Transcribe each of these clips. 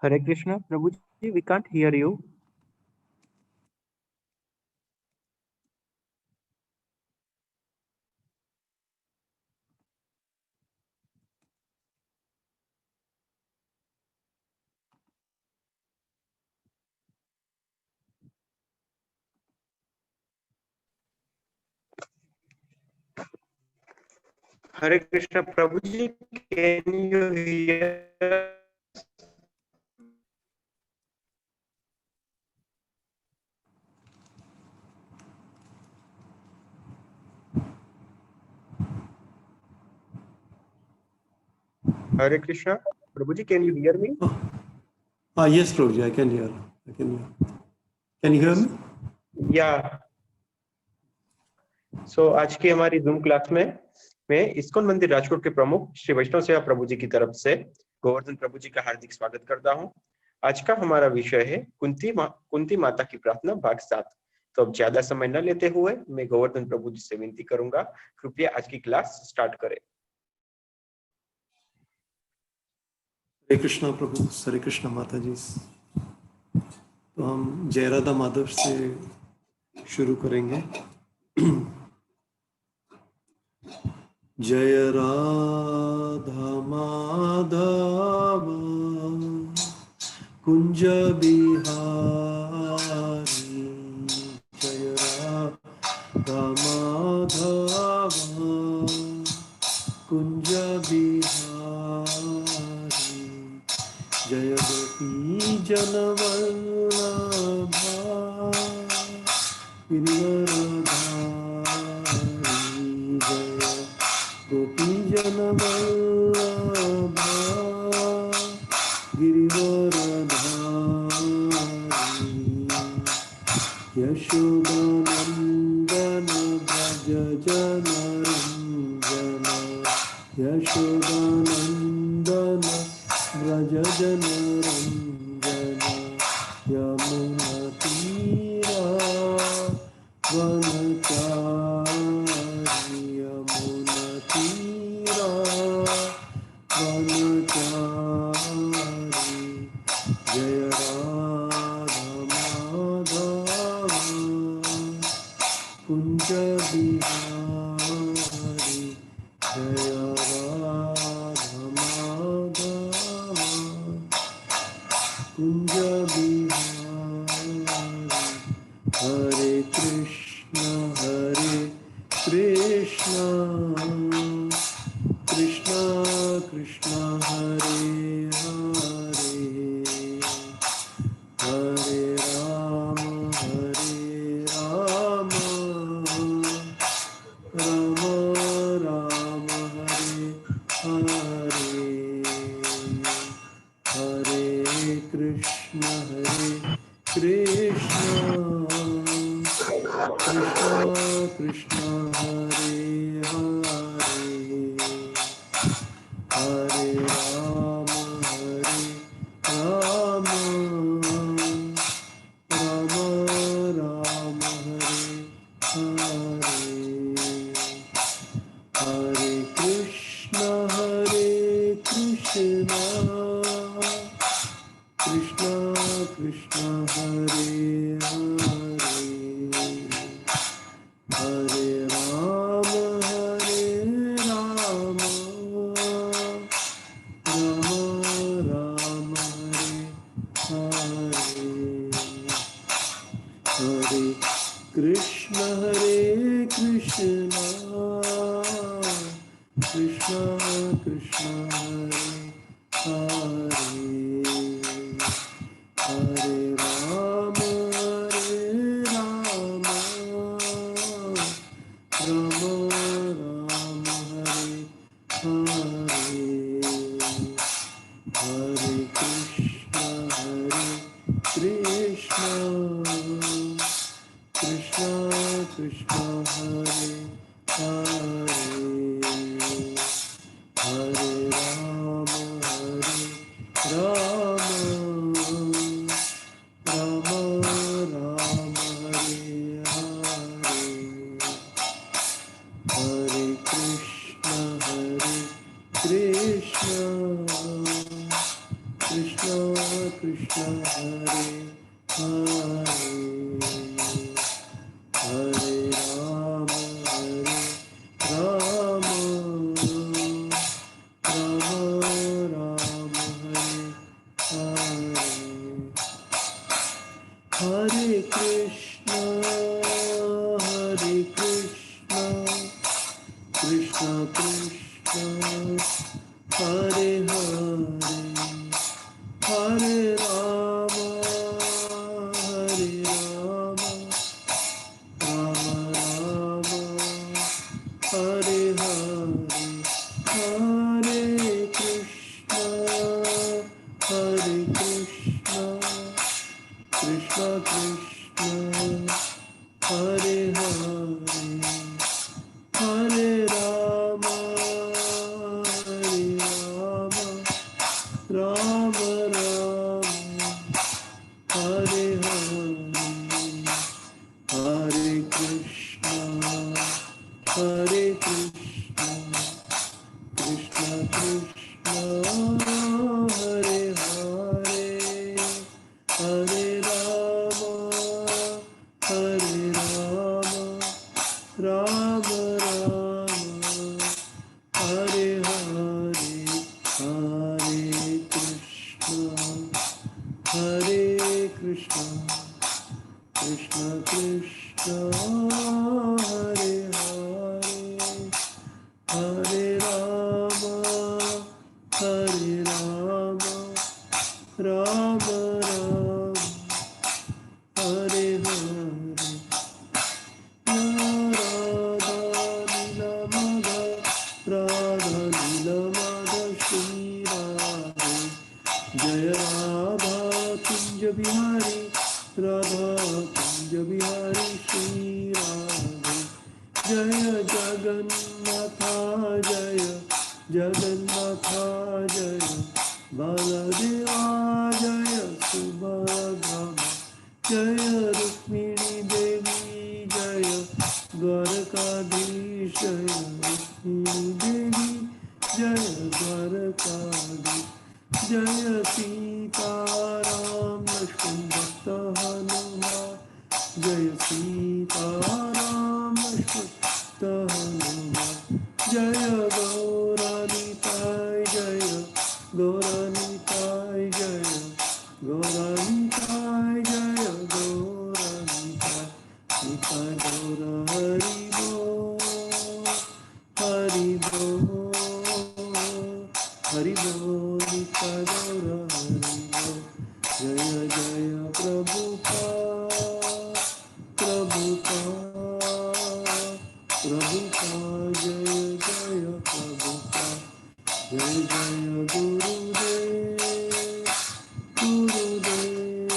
Hare Krishna, Prabhuji, we can't hear you. Hare Krishna, Prabhuji, can you hear? Hare Krishna, Prabhuji, can you hear me? Yes, Prabhuji, I can hear. Can you hear me? Yeah. So आज की हमारी zoom class में मैं ISKCON मंदिर राजकोट के प्रमुख श्री वैष्णव सेवा प्रभु जी की तरफ से गोवर्धन प्रभु जी का हार्दिक स्वागत करता हूं। आज का हमारा विषय है कुंती माता की प्रार्थना भाग 7। तो अब ज्यादा समय न लेते हुए मैं गोवर्धन प्रभु जी से विनती करूंगा, कृपया आज की क्लास स्टार्ट करें। हरे कृष्णा प्रभु, हरे कृष्णा माता जी। तो हम जय राधा माधव से शुरू करेंगे। जय राधा माधव कुंज बिहारी, जय राधा माधव कुंज बिहारी, जय गोपी जनवल्लभा गिरिवरधारी, जय गोपी जनवल्लभा गिरिवरधारी, यशोदानंदन व्रज जनरंजन, यशोदानंदन व्रज जनरंजन, यमुना तीरा वनचारी, यमुना तीरा वनचारी, जय राधा माधव कुंज बिहारी, जय राधा माधव कुंज बिहारी। हरे कृष्ण कृष्ण कृष्ण हरे हरे, हरे राम राम राम हरे हरे, हरे कृष्ण कृष्ण कृष्ण हरे हरे, हरे राम राम राम हरे हरे, हरे कृष्ण कृष्ण कृष्ण हरे हरे, हरे राम राम राम हरे हरे, हरे कृष्ण कृष्ण कृष्ण हरे हरे, हरे राम राम हरे हरे, हरे कृष्ण कृष्ण कृष्ण हरे हरे, हरे राम राम हरे हरे, हरे कृष्ण कृष्ण कृष्ण कृष्ण हरे हरे हरे राम राम राम हरे हरे राधा नीलमाधव श्री राधे जय राधा कुंज बिहारी राधा कुंज बिहारी श्री राधे जय जगन्नाथ जय जगन्नाथ जय बालदेवा जय सुभद्रा जय रुक्मिणी देवी जय द्वारकाधीश जय रुक्मिणी देवी जय द्वारकाधीश जय सीताराम लक्ष्मण भक्त हनुमान जय सीताराम लक्ष्मण भक्त हनुमान जय गौरानिताय जय गौरानिताय जय गौरानिताय जय गौरानिताय निताय गौर हरि बोल हरि बोल हरि बोल निताय गौर हरि बोल जय जय प्रभुपाद प्रभुपाद जय जय प्रभुपाद जय जय गुरुदेव गुरुदेव गुरुदेव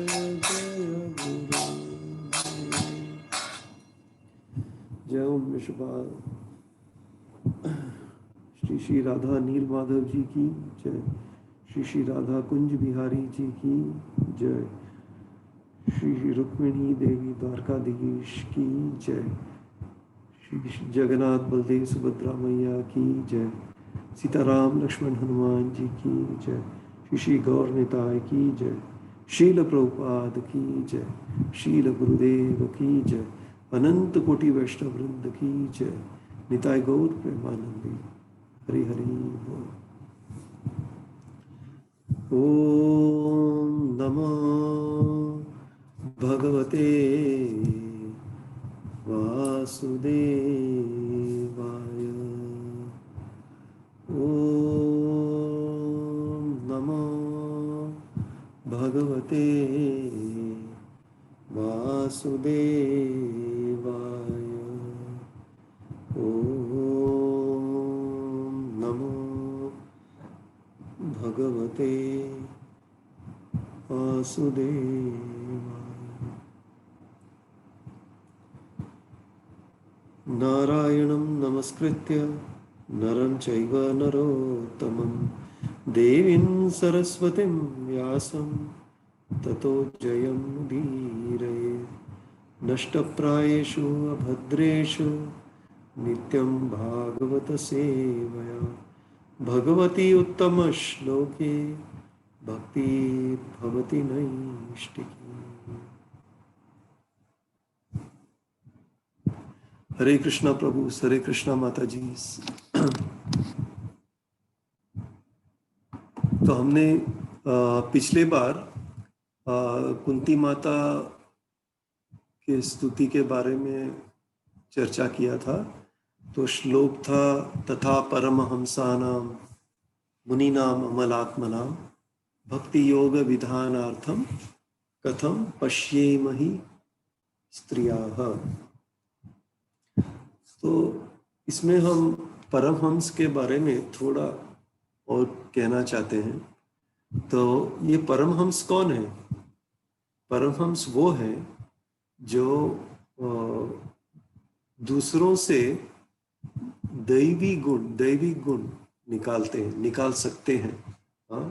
जय जय गुरुदेव जय ओम विश्वपाल श्री श्री राधा नील माधव जी की जय श्री श्री राधा कुंज बिहारी जी की जय श्री रुक्मिणी देवी द्वारकाधीश की जय श्री जगन्नाथ बलदेव सुभद्रा मैया की जय सीताराम लक्ष्मण हनुमान जी की जय श्री श्री गौर निताय की जय शील प्रभुपाद की जय शील गुरुदेव की जय अनंत कोटि वैष्णव वृंद की जय निताय गौर प्रेमानंदी हरि हरि बोल। ओम नमो भगवते वासुदेवाय ओम नमो भगवते वासुदेवाय ओम नमो भगवते वासुदेवाय नारायणं नमस्कृत्य नरं चैव नरोत्तमं देवीं सरस्वतीं व्यासं ततो जयमुदीरये नष्टप्रायेषु अभद्रेषु नित्यं भागवत सेवया भगवती उत्तमश्लोके भक्ति भवति नैष्टिकी। हरे कृष्णा प्रभु, हरे कृष्णा माता जी। तो हमने पिछले बार कुंती माता के स्तुति के बारे में चर्चा किया था। तो श्लोक था तथा परमहंसानां मुनीनाम अमलात्मनां भक्ति योग विधानार्थम कथम पश्येमहि स्त्रियाः। तो इसमें हम परमहंस के बारे में थोड़ा और कहना चाहते हैं। तो ये परमहंस कौन है? परमहंस वो है जो दूसरों से दैवी गुण निकाल सकते हैं। हाँ,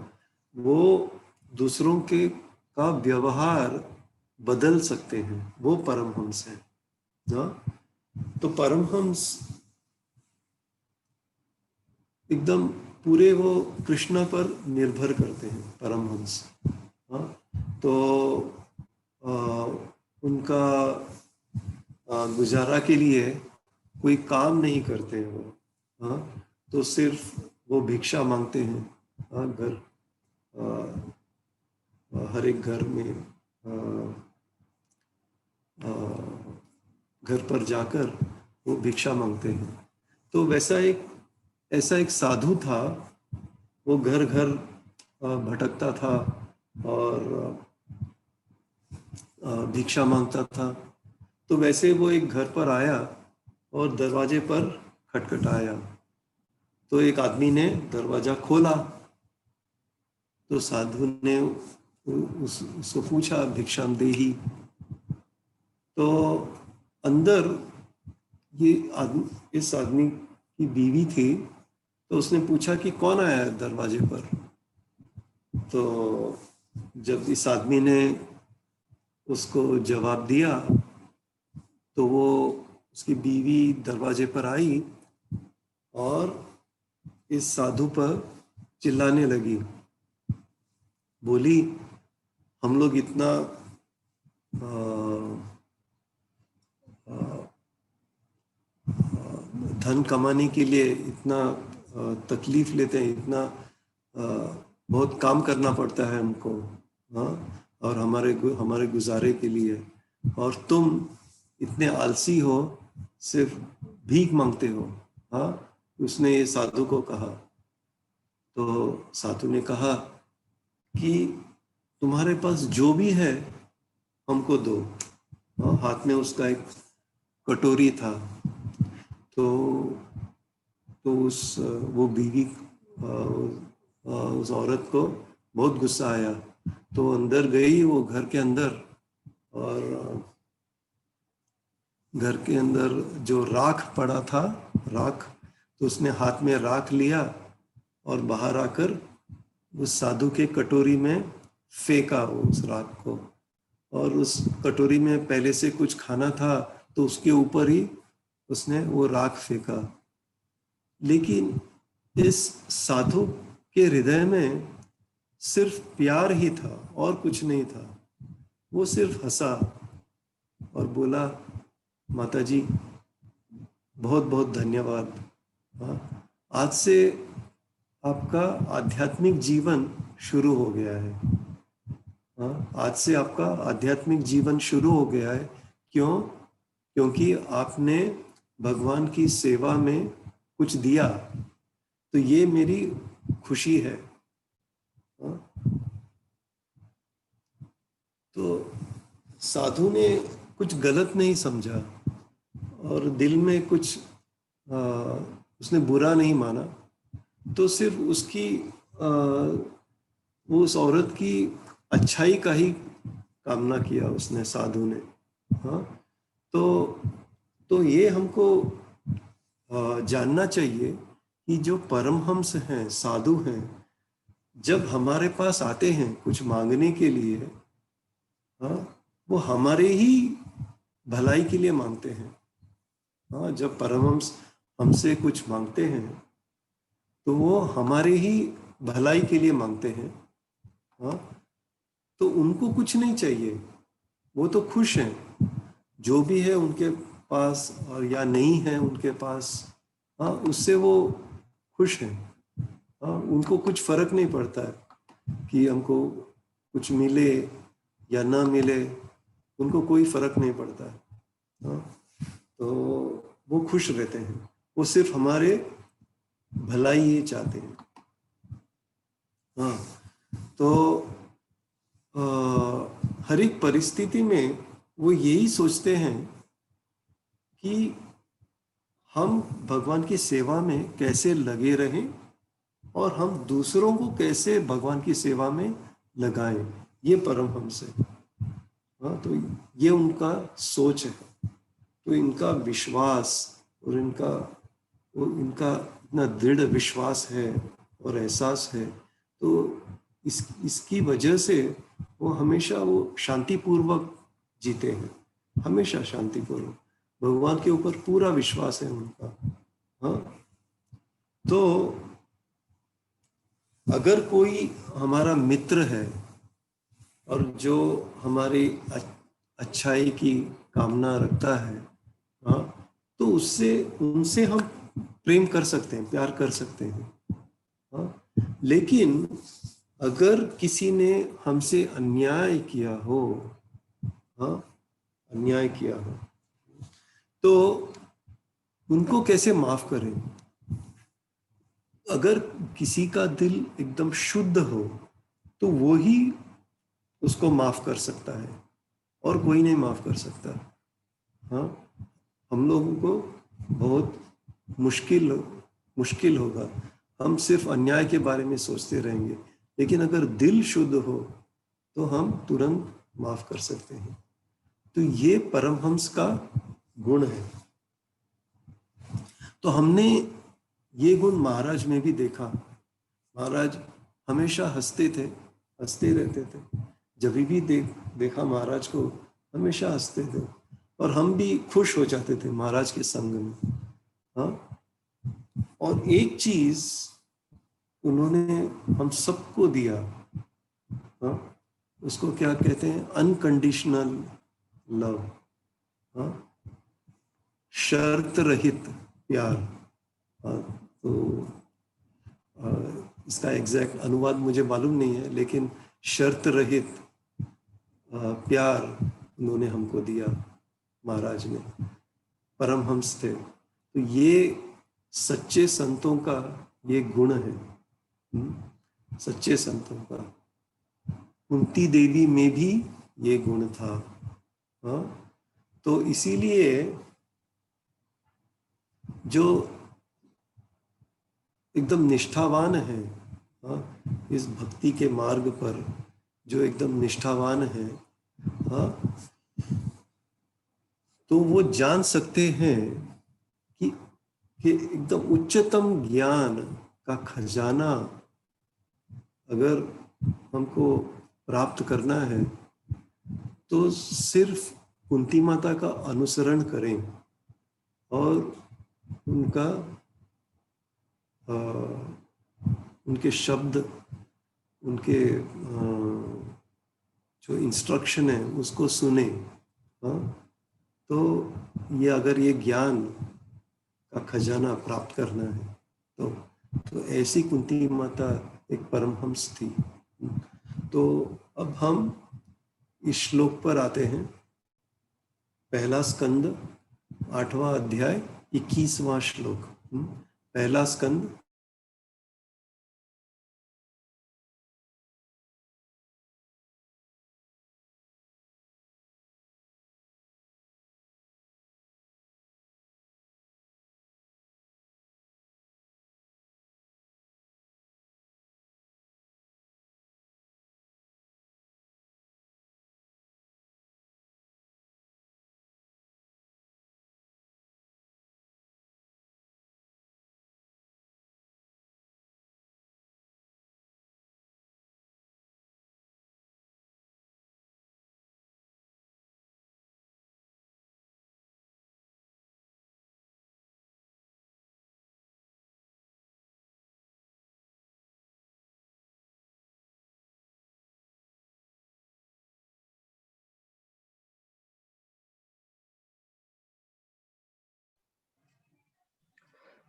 वो दूसरों के का व्यवहार बदल सकते हैं, वो परमहंस है। हाँ, तो परमहंस एकदम पूरे वो कृष्ण पर निर्भर करते हैं परमहंस। हाँ, तो उनका गुजारा के लिए कोई काम नहीं करते हैं वो। हाँ, तो सिर्फ वो भिक्षा मांगते हैं। हाँ, हर एक घर में घर पर जाकर वो भिक्षा मांगते हैं। तो ऐसा एक साधु था, वो घर घर भटकता था और भिक्षा मांगता था। तो वैसे वो एक घर पर आया और दरवाजे पर खटखटाया। तो एक आदमी ने दरवाजा खोला। तो साधु ने उसको पूछा, भिक्षाम देही। तो अंदर इस आदमी की बीवी थी। तो उसने पूछा कि कौन आया है दरवाजे पर। तो जब इस आदमी ने उसको जवाब दिया तो वो उसकी बीवी दरवाजे पर आई और इस साधु पर चिल्लाने लगी। बोली, हम लोग इतना धन कमाने के लिए इतना तकलीफ लेते हैं, इतना बहुत काम करना पड़ता है हमको, हाँ, और हमारे गुजारे के लिए, और तुम इतने आलसी हो, सिर्फ भीख मांगते हो। हाँ, उसने ये साधु को कहा। तो साधु ने कहा कि तुम्हारे पास जो भी है हमको दो। हाँ, हाथ में उसका एक कटोरी था। तो वो बीवी उस औरत को बहुत गुस्सा आया। तो अंदर गई वो घर के अंदर, और घर के अंदर जो राख पड़ा था, तो उसने हाथ में राख लिया और बाहर आकर उस साधु के कटोरी में फेंका उस राख को। और उस कटोरी में पहले से कुछ खाना था, तो उसके ऊपर ही उसने वो राख फेंका। लेकिन इस साधु के हृदय में सिर्फ प्यार ही था और कुछ नहीं था। वो सिर्फ हंसा और बोला, माताजी बहुत बहुत धन्यवाद। आज से आपका आध्यात्मिक जीवन शुरू हो गया है। आज से आपका आध्यात्मिक जीवन शुरू हो गया है। क्यों? क्योंकि आपने भगवान की सेवा में कुछ दिया। तो ये मेरी खुशी है। तो साधु ने कुछ गलत नहीं समझा और दिल में कुछ उसने बुरा नहीं माना। तो सिर्फ उसकी वो उस औरत की अच्छाई का ही कामना किया उसने, साधु ने। हाँ, तो ये हमको जानना चाहिए कि जो परमहंस हैं, साधु हैं, जब हमारे पास आते हैं कुछ मांगने के लिए, हाँ, वो हमारे ही भलाई के लिए मांगते हैं। हाँ, जब परमहंस हमसे कुछ मांगते हैं तो वो हमारे ही भलाई के लिए मांगते हैं। हाँ, तो उनको कुछ नहीं चाहिए, वो तो खुश हैं। जो भी है उनके पास और या नहीं है उनके पास, हाँ, उससे वो खुश हैं। हाँ, उनको कुछ फर्क नहीं पड़ता है कि हमको कुछ मिले या ना मिले, उनको कोई फर्क नहीं पड़ता है। हाँ, तो वो खुश रहते हैं। वो सिर्फ हमारे भलाई ही चाहते हैं। हाँ, तो हर एक परिस्थिति में वो यही सोचते हैं कि हम भगवान की सेवा में कैसे लगे रहें और हम दूसरों को कैसे भगवान की सेवा में लगाएं। ये परमहंस है। हाँ, तो ये उनका सोच है। तो इनका विश्वास और इनका इतना दृढ़ विश्वास है और एहसास है, तो इसकी वजह से वो हमेशा वो शांतिपूर्वक जीते हैं, हमेशा शांतिपूर्वक। भगवान के ऊपर पूरा विश्वास है उनका। हाँ, तो अगर कोई हमारा मित्र है और जो हमारी अच्छाई की कामना रखता है, हाँ, तो उनसे हम प्रेम कर सकते हैं, प्यार कर सकते हैं। हाँ, लेकिन अगर किसी ने हमसे अन्याय किया हो, हाँ, अन्याय किया हो, तो उनको कैसे माफ करें? अगर किसी का दिल एकदम शुद्ध हो तो वो ही उसको माफ कर सकता है और कोई नहीं माफ कर सकता। हाँ, हम लोगों को बहुत मुश्किल मुश्किल होगा, हम सिर्फ अन्याय के बारे में सोचते रहेंगे, लेकिन अगर दिल शुद्ध हो तो हम तुरंत माफ कर सकते हैं। तो ये परमहंस का गुण है। तो हमने ये गुण महाराज में भी देखा। महाराज हमेशा हंसते थे, हंसते रहते थे। जब भी देखा महाराज को हमेशा हंसते थे, और हम भी खुश हो जाते थे महाराज के संग में। हाँ, और एक चीज उन्होंने हम सबको दिया, हाँ, उसको क्या कहते हैं? अनकंडीशनल लव, हाँ, शर्त रहित प्यार। हाँ, तो इसका एग्जैक्ट अनुवाद मुझे मालूम नहीं है, लेकिन शर्त रहित प्यार उन्होंने हमको दिया महाराज ने। परमहंस थे। तो ये सच्चे संतों का ये गुण है, सच्चे संतों का। कुंती देवी में भी ये गुण था। हाँ, तो इसीलिए जो एकदम निष्ठावान है, हाँ, इस भक्ति के मार्ग पर जो एकदम निष्ठावान है, हाँ, तो वो जान सकते हैं कि एकदम उच्चतम ज्ञान का खजाना अगर हमको प्राप्त करना है तो सिर्फ कुंती माता का अनुसरण करें और उनके शब्द, उनके जो इंस्ट्रक्शन है उसको सुने। हाँ, तो ये अगर ये ज्ञान का खजाना प्राप्त करना है तो ऐसी कुंती माता एक परमहंस थी। तो अब हम इस श्लोक पर आते हैं। पहला स्कंद 8वां अध्याय 21वां श्लोक। पहला स्कंद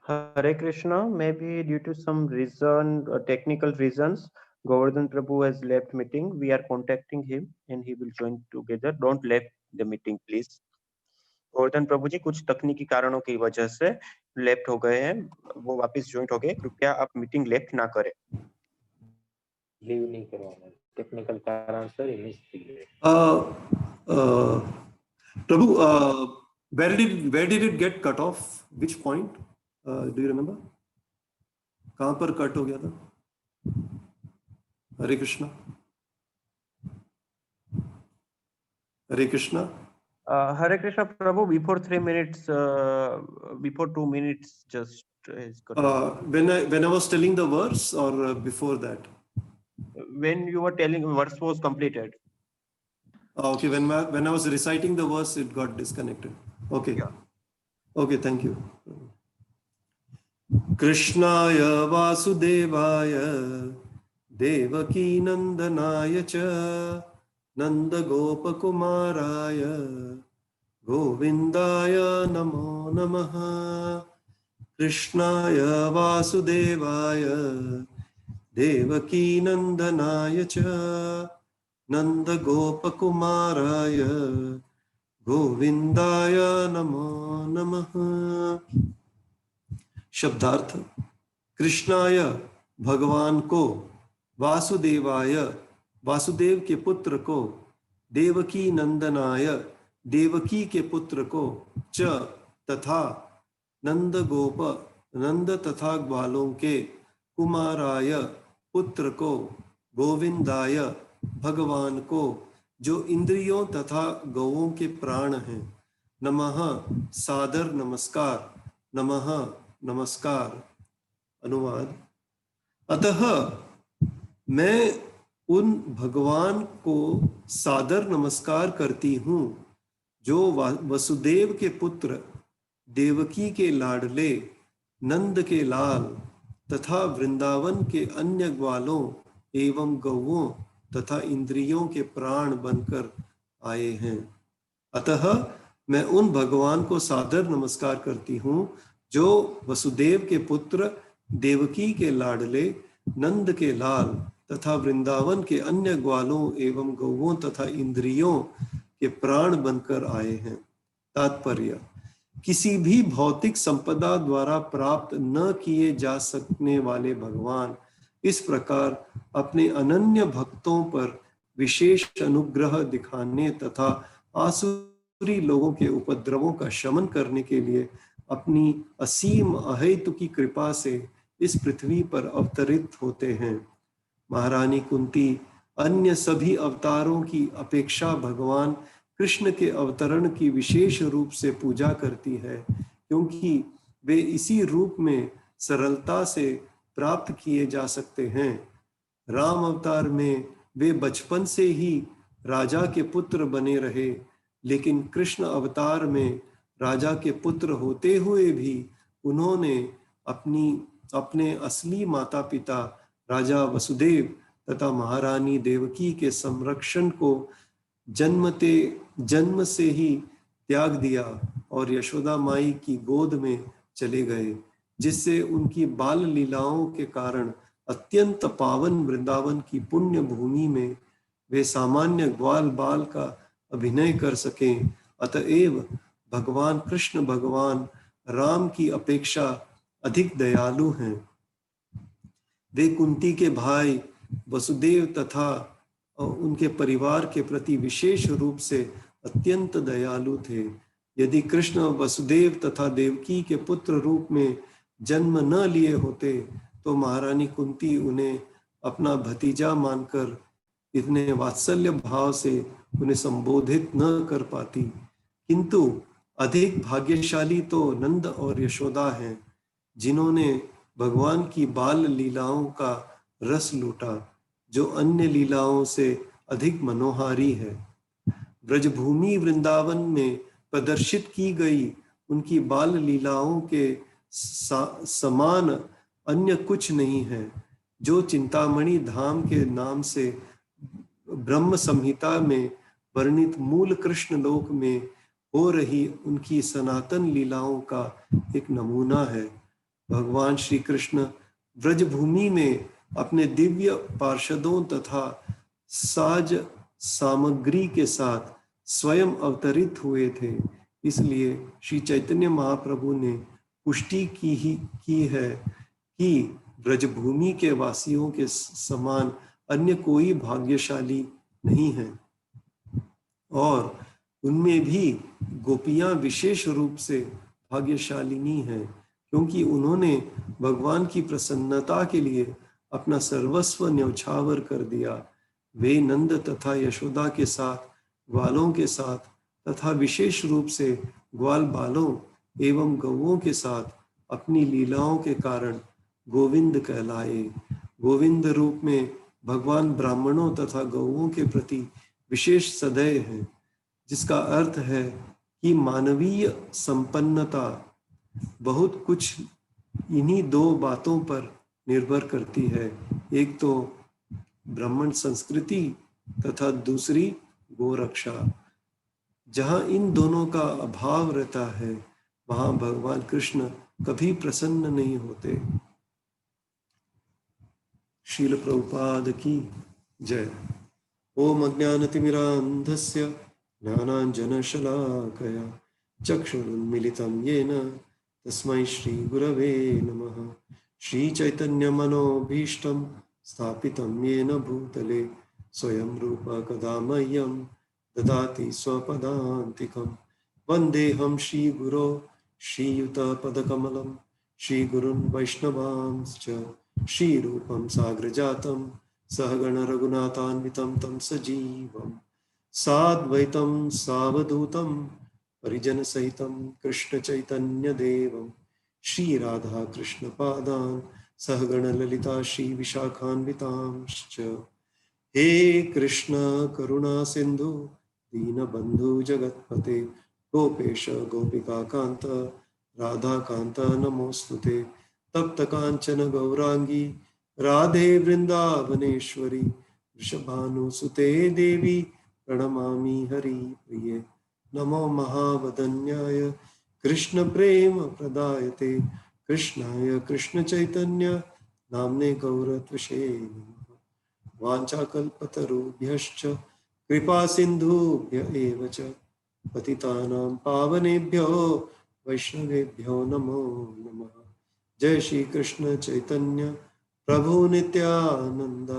Hare Krishna. Maybe due to some reason, technical reasons, Govardhan Prabhu has left meeting. We are contacting him and he will join together. Don't leave the meeting, please. Govardhan प्रभु जी कुछ तकनीकी कारणों की वजह से लेफ्ट हो गए हैं, वो वापस ज्वाइन हो गए। कृपया आप मीटिंग लेफ्ट ना करें। लीव नहीं करवाना, टेक्निकल कारण से miss Prabhu, where did it get cut off? Which point? Do you remember? कहाँ पर कट हो गया था? हरे कृष्णा, हरे Krishna. Hare Krishna Prabhu, before 3 minutes, before 2 minutes, just when I was telling the verse or before that? When you were telling verse was completed. Okay, when I was reciting the verse, it got disconnected. Okay. Yeah. Okay, thank you. Krishnaya Vasudevaya Devaki Nandanaya cha Nanda Gopakumaraya Govindaya Namo Namaha. Krishnaya Vasudevaya Devaki नंदनाय च नंद गोपकुमाराय गोविंदाय नमो नमः। शब्दार्थ: कृष्णाय भगवान को, वासुदेवाय वासुदेव के पुत्र को, देवकी नंदनाय देवकी के पुत्र को, च तथा नंद गोप नंद तथा ग्वालों के, कुमाराय पुत्र को, गोविंदाय भगवान को जो इंद्रियों तथा गौओं के प्राण हैं, नमः सादर नमस्कार, नमः नमस्कार। अनुवाद: अतः मैं उन भगवान को सादर नमस्कार करती हूँ जो वसुदेव के पुत्र, देवकी के लाडले, नंद के लाल तथा वृंदावन के अन्य ग्वालों एवं गौओं तथा इंद्रियों के प्राण बनकर आए हैं। अतः मैं उन भगवान को सादर नमस्कार करती हूँ जो वसुदेव के पुत्र, देवकी के लाडले, नंद के लाल तथा वृंदावन के अन्य ग्वालों एवं गौओं तथा इंद्रियों के प्राण बनकर आए हैं। तात्पर्य: किसी भी भौतिक संपदा द्वारा प्राप्त न किए जा सकने वाले भगवान इस प्रकार अपने अनन्य भक्तों पर विशेष अनुग्रह दिखाने तथा आसुरी लोगों के उपद्रवों का शमन करने के लिए अपनी असीम अहेतुकी कृपा से इस पृथ्वी पर अवतरित होते हैं। महारानी कुंती अन्य सभी अवतारों की अपेक्षा भगवान कृष्ण के अवतरण की विशेष रूप से पूजा करती है, क्योंकि वे इसी रूप में सरलता से प्राप्त किए जा सकते हैं। राम अवतार में वे बचपन से ही राजा के पुत्र बने रहे, लेकिन कृष्ण अवतार में राजा के पुत्र होते हुए भी उन्होंने अपने असली माता पिता राजा वसुदेव तथा महारानी देवकी के संरक्षण को जन्म से ही त्याग दिया और यशोदा माई की गोद में चले गए, जिससे उनकी बाल लीलाओं के कारण अत्यंत पावन वृंदावन की पुण्य भूमि में वे सामान्य ग्वाल बाल का अभिनय कर सकें। अतएव भगवान कृष्ण भगवान राम की अपेक्षा अधिक दयालु हैं। वे कुंती के भाई वसुदेव तथा उनके परिवार के प्रति विशेष रूप से अत्यंत दयालु थे। यदि कृष्ण वसुदेव तथा देवकी के पुत्र रूप में जन्म न लिए होते तो महारानी कुंती उन्हें अपना भतीजा मानकर इतने वात्सल्य भाव से उन्हें संबोधित न कर पाती। किंतु अधिक भाग्यशाली तो नंद और यशोदा हैं, जिन्होंने भगवान की बाल लीलाओं का रस लूटा, जो अन्य लीलाओं से अधिक मनोहारी है। ब्रजभूमि वृंदावन में प्रदर्शित की गई उनकी बाल लीलाओं के समान अन्य कुछ नहीं है, जो चिंतामणि धाम के नाम से ब्रह्म संहिता में वर्णित मूल कृष्ण लोक में हो रही उनकी सनातन लीलाओं का एक नमूना है। भगवान श्री कृष्ण ब्रजभूमि में अपने दिव्य पार्षदों तथा साज सामग्री के साथ स्वयं अवतरित हुए थे। इसलिए श्री चैतन्य महाप्रभु ने पुष्टि की है कि ब्रजभूमि के वासियों के समान अन्य कोई भाग्यशाली नहीं है, और उनमें भी गोपियां विशेष रूप से भाग्यशालिनी हैं, क्योंकि उन्होंने भगवान की प्रसन्नता के लिए अपना सर्वस्व न्यौछावर कर दिया। वे नंद तथा यशोदा के साथ, ग्वालों के साथ तथा विशेष रूप से ग्वाल बालों एवं गौओं के साथ अपनी लीलाओं के कारण गोविंद कहलाए। गोविंद रूप में भगवान ब्राह्मणों तथा गौओं के प्रति विशेष सदैव हैं, जिसका अर्थ है कि मानवीय संपन्नता बहुत कुछ इन्हीं दो बातों पर निर्भर करती है। एक तो ब्राह्मण संस्कृति तथा दूसरी गोरक्षा। जहाँ इन दोनों का अभाव रहता है, वहाँ भगवान कृष्ण कभी प्रसन्न नहीं होते। शील प्रभुपाद की जय। ओम अज्ञानतिमिरान्धस्य ज्ञानाञ्जनशलाकया चक्षुरुन्मिलितं येन तस्मै श्रीगुरवे नमः। श्रीचैतन्यमनोभीष्टं स्थापितं येन भूतले स्वयं रूप कदा मह्यं ददाति स्वपदान्तिकं। वन्देऽहं श्रीगुरो श्रीयुतपदकमलं श्रीगुरुन् वैष्णवांश्च श्रीरूपं साग्रजातं सहगण रघुनाथान्वितं तं सजीवं साद्वैतं सावधूतं परिजनसहितं कृष्णचैतन्यदेवं श्रीराधा कृष्णपादान् सहगण ललिता श्रीविशाखान्वितांश्च। हे कृष्ण करुणा सिंधु दीनबंधु जगत्पते गोपेश गोपिकाकान्त राधाकान्त नमोस्तुते। तप्त कांचन गौरांगी राधे वृंदावनेश्वरी वृषभानुसुते देवी प्रणमामि हरिप्रिये। नमो महावदन्याय कृष्ण प्रेम प्रदायते कृष्णाय कृष्ण चैतन्य नाम्ने गौरत्वशे नमः। वाञ्छाकल्पतरुभ्यश्च कृपा सिन्धुभ्य एव च पतितानां पावनेभ्यो वैष्णवेभ्यो नमो नमः। जय श्री कृष्ण चैतन्य प्रभु नित्यानंद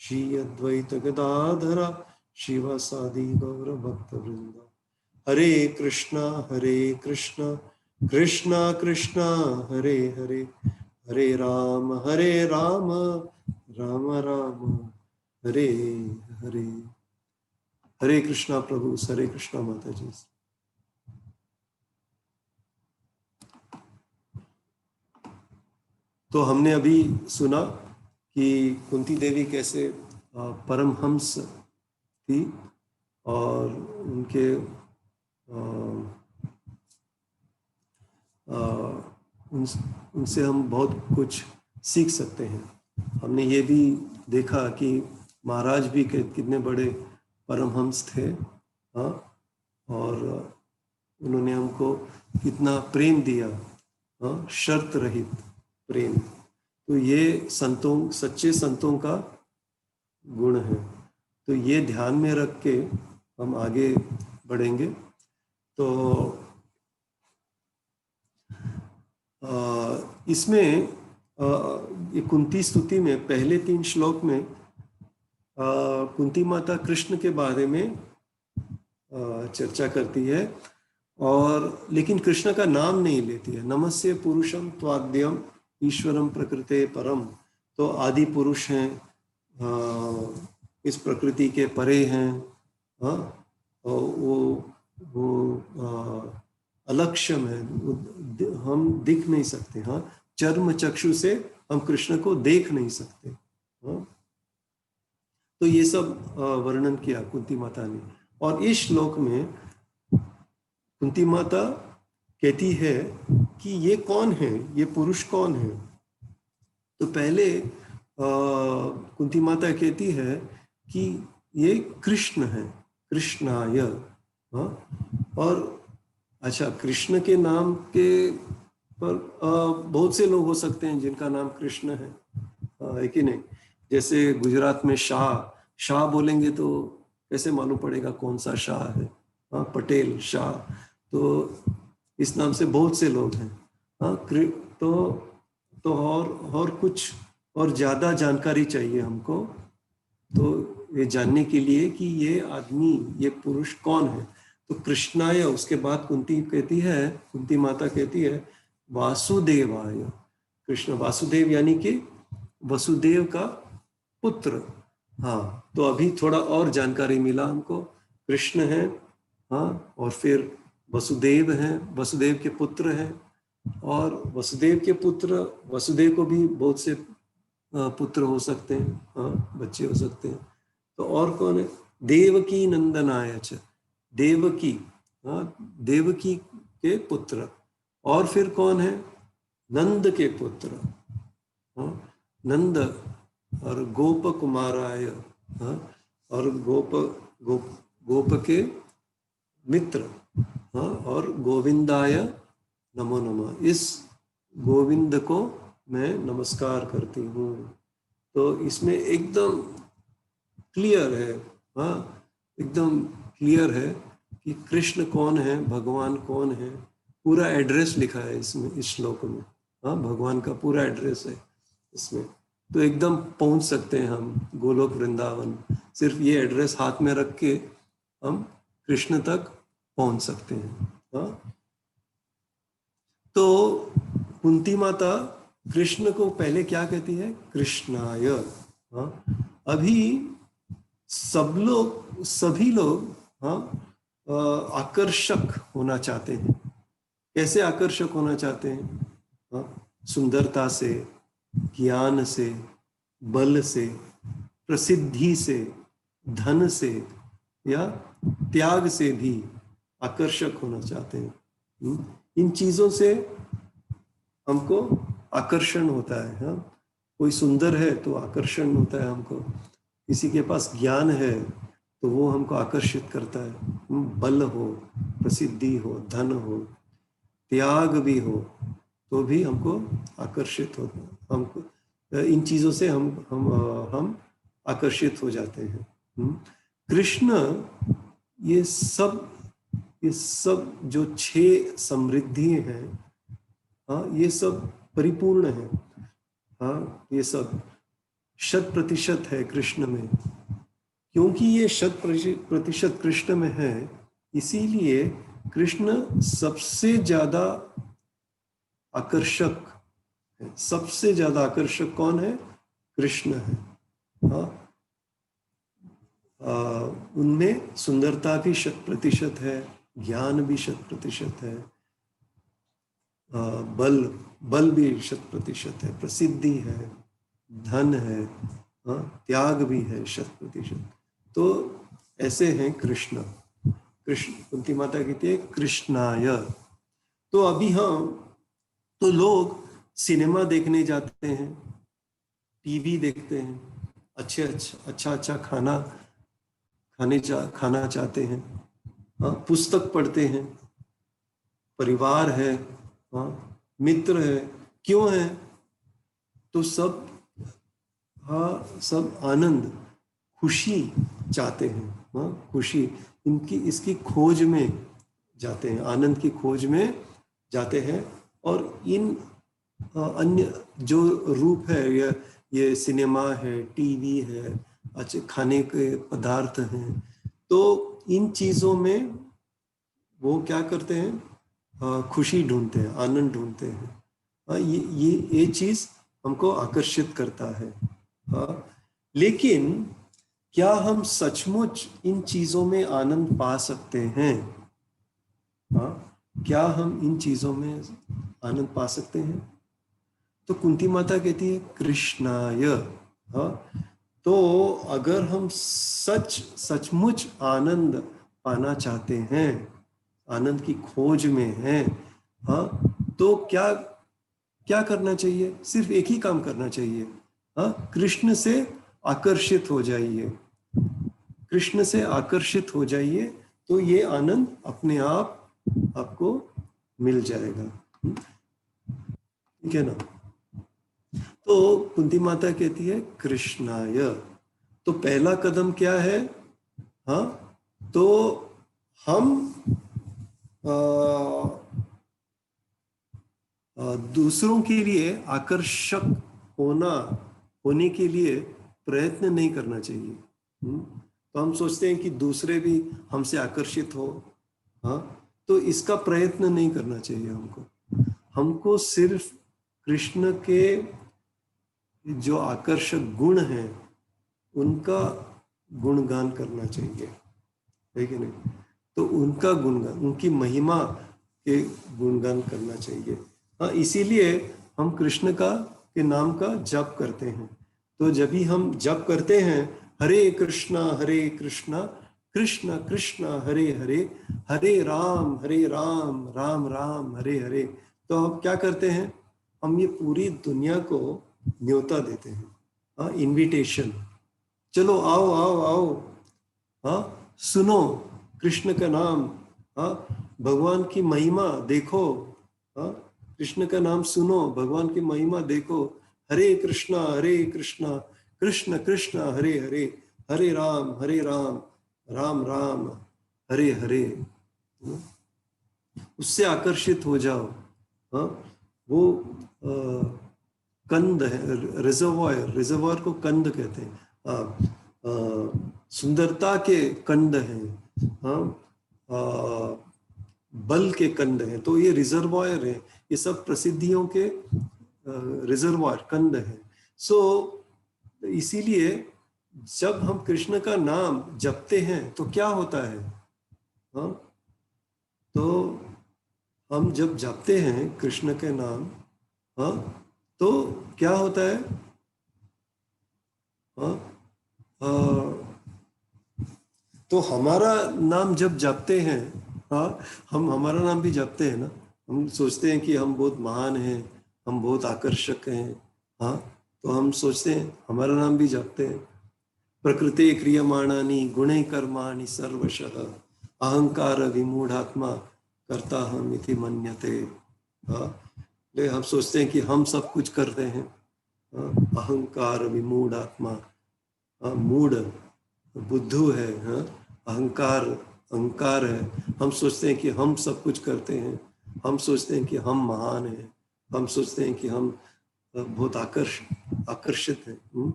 श्री अद्वैत गदाधर शिवासादि गौर भक्तवृंद। हरे कृष्णा कृष्णा कृष्णा हरे हरे हरे राम राम राम हरे हरे। हरे कृष्णा प्रभु, हरे कृष्णा माता जी। तो हमने अभी सुना कि कुंती देवी कैसे परमहंस थी और उनके उनसे हम बहुत कुछ सीख सकते हैं। हमने ये भी देखा कि महाराज भी कितने बड़े परमहंस थे, हाँ, और उन्होंने हमको कितना प्रेम दिया, हाँ, शर्त रहित प्रेम। तो ये संतों, सच्चे संतों का गुण है। तो ये ध्यान में रख के हम आगे बढ़ेंगे। तो इसमें ये कुंती स्तुति में पहले 3 श्लोक में कुंती माता कृष्ण के बारे में चर्चा करती है, और लेकिन कृष्ण का नाम नहीं लेती है। नमस्ते पुरुषम त्वाद्यम ईश्वरम प्रकृते परम। तो आदि पुरुष हैं, इस प्रकृति के परे हैं, हाँ, वो अलक्ष्यम है, हम दिख नहीं सकते, हाँ, चर्म चक्षु से हम कृष्ण को देख नहीं सकते, हाँ। तो ये सब वर्णन किया कुंती माता ने। और इस श्लोक में कुंती माता कहती है कि ये कौन है, ये पुरुष कौन है। तो पहले कुंती माता कहती है कि ये कृष्ण है, कृष्णाय, हाँ। और अच्छा, कृष्ण के नाम के पर बहुत से लोग हो सकते हैं जिनका नाम कृष्ण है कि नहीं। जैसे गुजरात में शाह बोलेंगे तो कैसे मालूम पड़ेगा कौन सा शाह है, हाँ, पटेल, शाह। तो इस नाम से बहुत से लोग हैं, हाँ। तो और कुछ और ज़्यादा जानकारी चाहिए हमको, तो ये जानने के लिए कि ये आदमी, ये पुरुष कौन है। तो कृष्णाय, उसके बाद कुंती माता कहती है वासुदेवाय। कृष्ण वासुदेव यानी कि वसुदेव का पुत्र, हाँ। तो अभी थोड़ा और जानकारी मिला हमको। कृष्ण है, हाँ, और फिर वसुदेव हैं, वसुदेव के पुत्र हैं। और वसुदेव के पुत्र, वसुदेव को भी बहुत से पुत्र हो सकते हैं, हाँ, बच्चे हो सकते हैं। तो और कौन है? देवकी नंदनाय च, देवकी, हाँ, देवकी के पुत्र। और फिर कौन है? नंद के पुत्र, हाँ, नंद। और गोप कुमाराय, हाँ, और गोप के मित्र, हाँ, और गोविंदाय नमो नमः। इस गोविंद को मैं नमस्कार करती हूँ, तो इसमें एकदम क्लियर है, हाँ, एकदम क्लियर है कि कृष्ण कौन है, भगवान कौन है। पूरा एड्रेस लिखा है इसमें, इस श्लोक में, हाँ, भगवान का पूरा एड्रेस है इसमें। तो एकदम पहुंच सकते हैं हम गोलोक वृंदावन, सिर्फ ये एड्रेस हाथ में रख के हम कृष्ण तक पहुंच सकते हैं, हाँ। तो कुंती माता कृष्ण को पहले क्या कहती है? कृष्णाय, हाँ। अभी सभी लोग, हाँ, आकर्षक होना चाहते हैं। कैसे आकर्षक होना चाहते हैं? हाँ, सुंदरता से, ज्ञान से, बल से, प्रसिद्धि से, धन से या त्याग से भी आकर्षक होना चाहते हैं। इन चीजों से हमको आकर्षण होता है, हाँ। कोई सुंदर है तो आकर्षण होता है हमको, किसी के पास ज्ञान है तो वो हमको आकर्षित करता है। बल हो, प्रसिद्धि हो, धन हो, त्याग भी हो तो भी हमको आकर्षित होता है। हमको इन चीजों से हम आकर्षित हो जाते हैं। कृष्ण ये सब जो 6 समृद्धि हैं, हाँ, ये सब परिपूर्ण है, हाँ, ये सब 100% है कृष्ण में। क्योंकि ये 100% कृष्ण में है, इसीलिए कृष्ण सबसे ज्यादा आकर्षक है। सबसे ज्यादा आकर्षक कौन है? कृष्ण है, हाँ। उनमें सुंदरता भी 100% है, ज्ञान भी 100% है, बल भी 100% है, प्रसिद्धि है, धन है, हाँ, त्याग भी है 100%। तो ऐसे हैं कृष्ण। कुंती माता कहती है कृष्णाय। तो अभी तो लोग सिनेमा देखने जाते हैं, टीवी देखते हैं, अच्छा खाना चाहते हैं, हाँ, पुस्तक पढ़ते हैं, परिवार है, हाँ, मित्र है। क्यों है? तो सब, हाँ, सब आनंद, खुशी चाहते हैं, हाँ, खुशी, इसकी खोज में जाते हैं, आनंद की खोज में जाते हैं। और इन अन्य जो रूप है, ये सिनेमा है, टीवी है, अच्छे खाने के पदार्थ हैं, तो इन चीजों में वो क्या करते हैं? खुशी ढूंढते हैं, आनंद ढूंढते हैं। ये चीज हमको आकर्षित करता है, हाँ। लेकिन क्या हम सचमुच इन चीजों में आनंद पा सकते हैं? हाँ, क्या हम इन चीजों में आनंद पा सकते हैं? तो कुंती माता कहती है कृष्णाय, हाँ। तो अगर हम सचमुच आनंद पाना चाहते हैं, आनंद की खोज में हैं, हाँ, तो क्या करना चाहिए? सिर्फ एक ही काम करना चाहिए, हाँ, कृष्ण से आकर्षित हो जाइए। कृष्ण से आकर्षित हो जाइए तो ये आनंद अपने आप आपको मिल जाएगा, ठीक है ना। तो कुंती माता कहती है कृष्णाय। तो पहला कदम क्या है? हाँ, तो हम दूसरों के लिए आकर्षक होने के लिए प्रयत्न नहीं करना चाहिए। तो हम सोचते हैं कि दूसरे भी हमसे आकर्षित हो, हाँ, तो इसका प्रयत्न नहीं करना चाहिए हमको सिर्फ कृष्ण के जो आकर्षक गुण हैं उनका गुणगान करना चाहिए, है कि नहीं? तो उनका गुणगान, उनकी महिमा के गुणगान करना चाहिए, हाँ। इसीलिए हम कृष्ण के नाम का जप करते हैं। तो जब भी हम जप करते हैं हरे कृष्णा कृष्ण कृष्ण हरे हरे, हरे राम राम राम हरे हरे, तो हम क्या करते हैं? हम ये पूरी दुनिया को न्योता देते हैं, हाँ, इनविटेशन। चलो आओ आओ आओ, हाँ, सुनो कृष्ण का नाम, हाँ, भगवान की महिमा देखो, हाँ, कृष्ण का नाम सुनो, भगवान की महिमा देखो। हरे कृष्णा कृष्ण कृष्ण हरे हरे, हरे राम राम राम हरे हरे, उससे आकर्षित हो जाओ। हाँ, वो कंद है, रिजर्वायर को कंद कहते हैं। सुंदरता के कंद हैं, हाँ, बल के कंद हैं, तो ये रिजर्वायर है, ये सब प्रसिद्धियों के रिजर्वायर कंद है। सो इसीलिए जब हम कृष्ण का नाम जपते हैं तो क्या होता है, हाँ, तो हम जब जपते हैं कृष्ण के नाम, हाँ, तो क्या होता है, हाँ, तो हमारा नाम जब जपते हैं, हाँ, हम हमारा नाम भी जपते हैं ना, हम सोचते हैं कि हम बहुत महान हैं, हम बहुत आकर्षक हैं, हाँ, तो हम सोचते हैं हमारा नाम भी जपते हैं। प्रकृते क्रियमाणानि गुणे कर्माणि सर्वशः अहंकार विमूढ़ात्मा करता हम इति मन्यते। हाँ, ले हम सोचते हैं कि हम सब कुछ करते हैं, अहंकार विमूढ़ आत्मा, मूढ़ बुद्धू है, हाँ, अहंकार है, हम सोचते हैं कि हम सब कुछ करते हैं, हम सोचते हैं कि हम महान हैं, हम सोचते हैं कि हम बहुत आकर्षित हैं,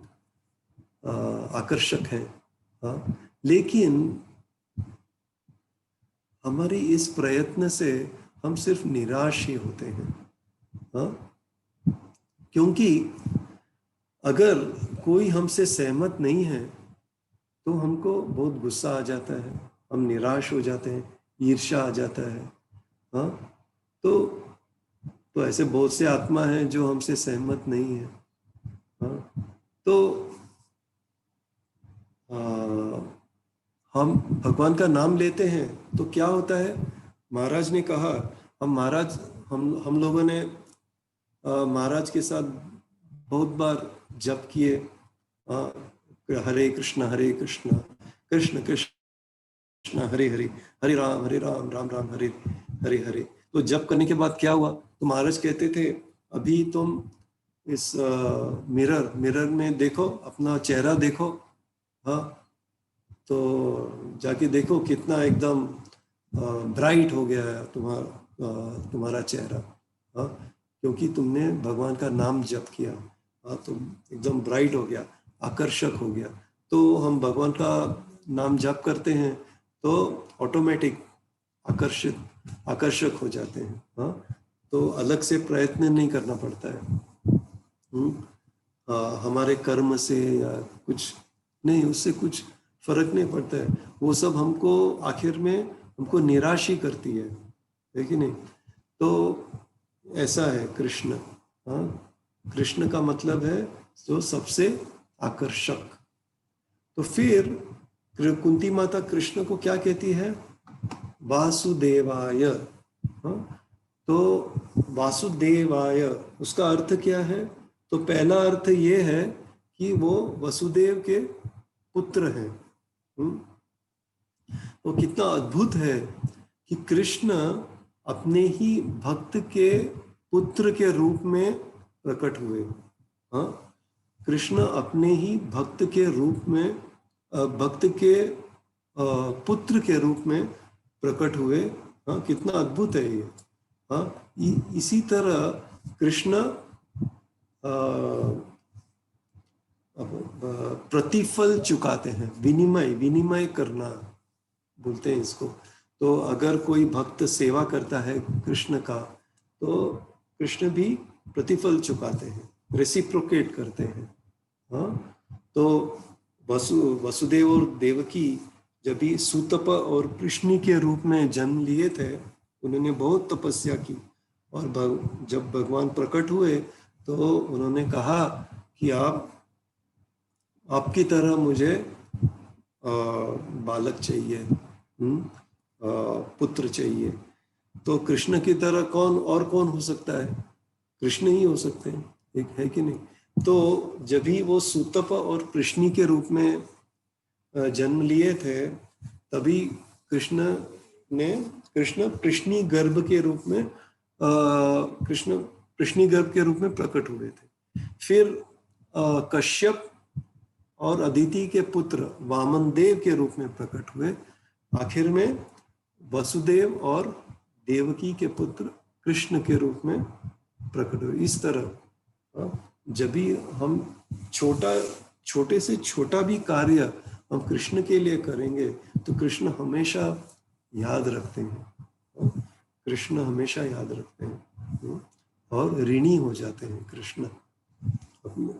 आकर्षक हैं, हाँ, लेकिन हमारी इस प्रयत्न से हम सिर्फ निराश ही होते हैं, हाँ, क्योंकि अगर कोई हमसे सहमत नहीं है तो हमको बहुत गुस्सा आ जाता है, हम निराश हो जाते हैं, ईर्ष्या आ जाता है, हाँ, तो ऐसे बहुत से आत्मा हैं जो हमसे सहमत नहीं है, हाँ, तो हम भगवान का नाम लेते हैं तो क्या होता है, महाराज ने कहा, हम लोगों ने महाराज के साथ बहुत बार जप किए, हरे कृष्ण कृष्ण कृष्ण हरे हरे, हरे राम राम राम हरे हरे हरे। तो जप करने के बाद क्या हुआ, तो महाराज कहते थे अभी तुम इस मिरर में देखो, अपना चेहरा देखो, हाँ, तो जाके देखो कितना एकदम ब्राइट हो गया है तुम्हारा चेहरा, हाँ, क्योंकि तुमने भगवान का नाम जप किया, हाँ, तो एकदम ब्राइट हो गया, आकर्षक हो गया। तो हम भगवान का नाम जप करते हैं तो ऑटोमेटिक आकर्षक हो जाते हैं, हाँ, तो अलग से प्रयत्न नहीं करना पड़ता है, हमारे कर्म से या कुछ नहीं, उससे कुछ फर्क नहीं पड़ता है, वो सब हमको आखिर में हमको निराश ही करती है कि नहीं। तो ऐसा है कृष्ण, हाँ, कृष्ण का मतलब है जो सबसे आकर्षक। तो फिर कुंती माता कृष्ण को क्या कहती है, वासुदेवाय, हाँ, तो वासुदेवाय उसका अर्थ क्या है, तो पहला अर्थ ये है कि वो वसुदेव के पुत्र हैं, वो कितना अद्भुत है कि कृष्ण अपने ही भक्त के पुत्र के रूप में प्रकट हुए, हाँ, कृष्ण अपने ही भक्त के रूप में, भक्त के पुत्र के रूप में प्रकट हुए, हाँ, कितना अद्भुत है ये, हाँ। इसी तरह कृष्ण प्रतिफल चुकाते हैं, विनिमय करना बोलते हैं इसको। तो अगर कोई भक्त सेवा करता है कृष्ण का तो कृष्ण भी प्रतिफल चुकाते हैं, रेसिप्रोकेट करते हैं, हाँ। तो वसुदेव और देवकी जब भी सूतप और कृष्ण के रूप में जन्म लिए थे, उन्होंने बहुत तपस्या की, और जब भगवान प्रकट हुए तो उन्होंने कहा कि आपकी तरह मुझे बालक चाहिए, पुत्र चाहिए। तो कृष्ण की तरह कौन हो सकता है, कृष्ण ही हो सकते हैं, एक है कि नहीं। तो जब भी वो सूतप और कृष्ण के रूप में जन्म लिए थे, तभी कृष्ण कृष्णी गर्भ के रूप में कृष्णी गर्भ के रूप में प्रकट हुए थे। फिर कश्यप और अदिति के पुत्र वामन देव के रूप में प्रकट हुए। आखिर में वसुदेव और देवकी के पुत्र कृष्ण के रूप में प्रकट हुए। इस तरह जब भी हम छोटे से छोटा भी कार्य हम कृष्ण के लिए करेंगे तो कृष्ण हमेशा याद रखते हैं, कृष्ण हमेशा याद रखते हैं और ऋणी हो जाते हैं कृष्ण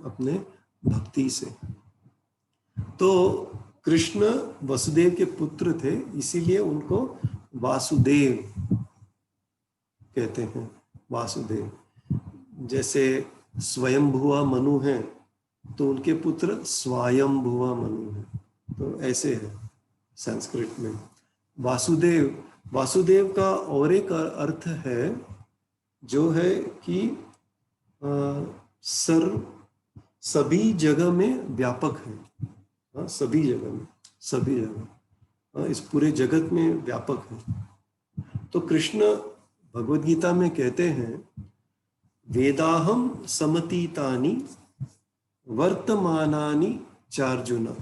अपने भक्ति से। तो कृष्ण वसुदेव के पुत्र थे, इसीलिए उनको वासुदेव कहते हैं। वासुदेव जैसे स्वयंभुवा मनु हैं तो उनके पुत्र स्वायंभुवा मनु हैं, तो ऐसे है संस्कृत में। वासुदेव का और एक अर्थ है जो है कि सभी जगह में व्यापक है। सभी जगह इस पूरे जगत में व्यापक है। तो कृष्ण भगवद गीता में कहते हैं वेदाहम समतीतानि वर्तमानानि चार्जुन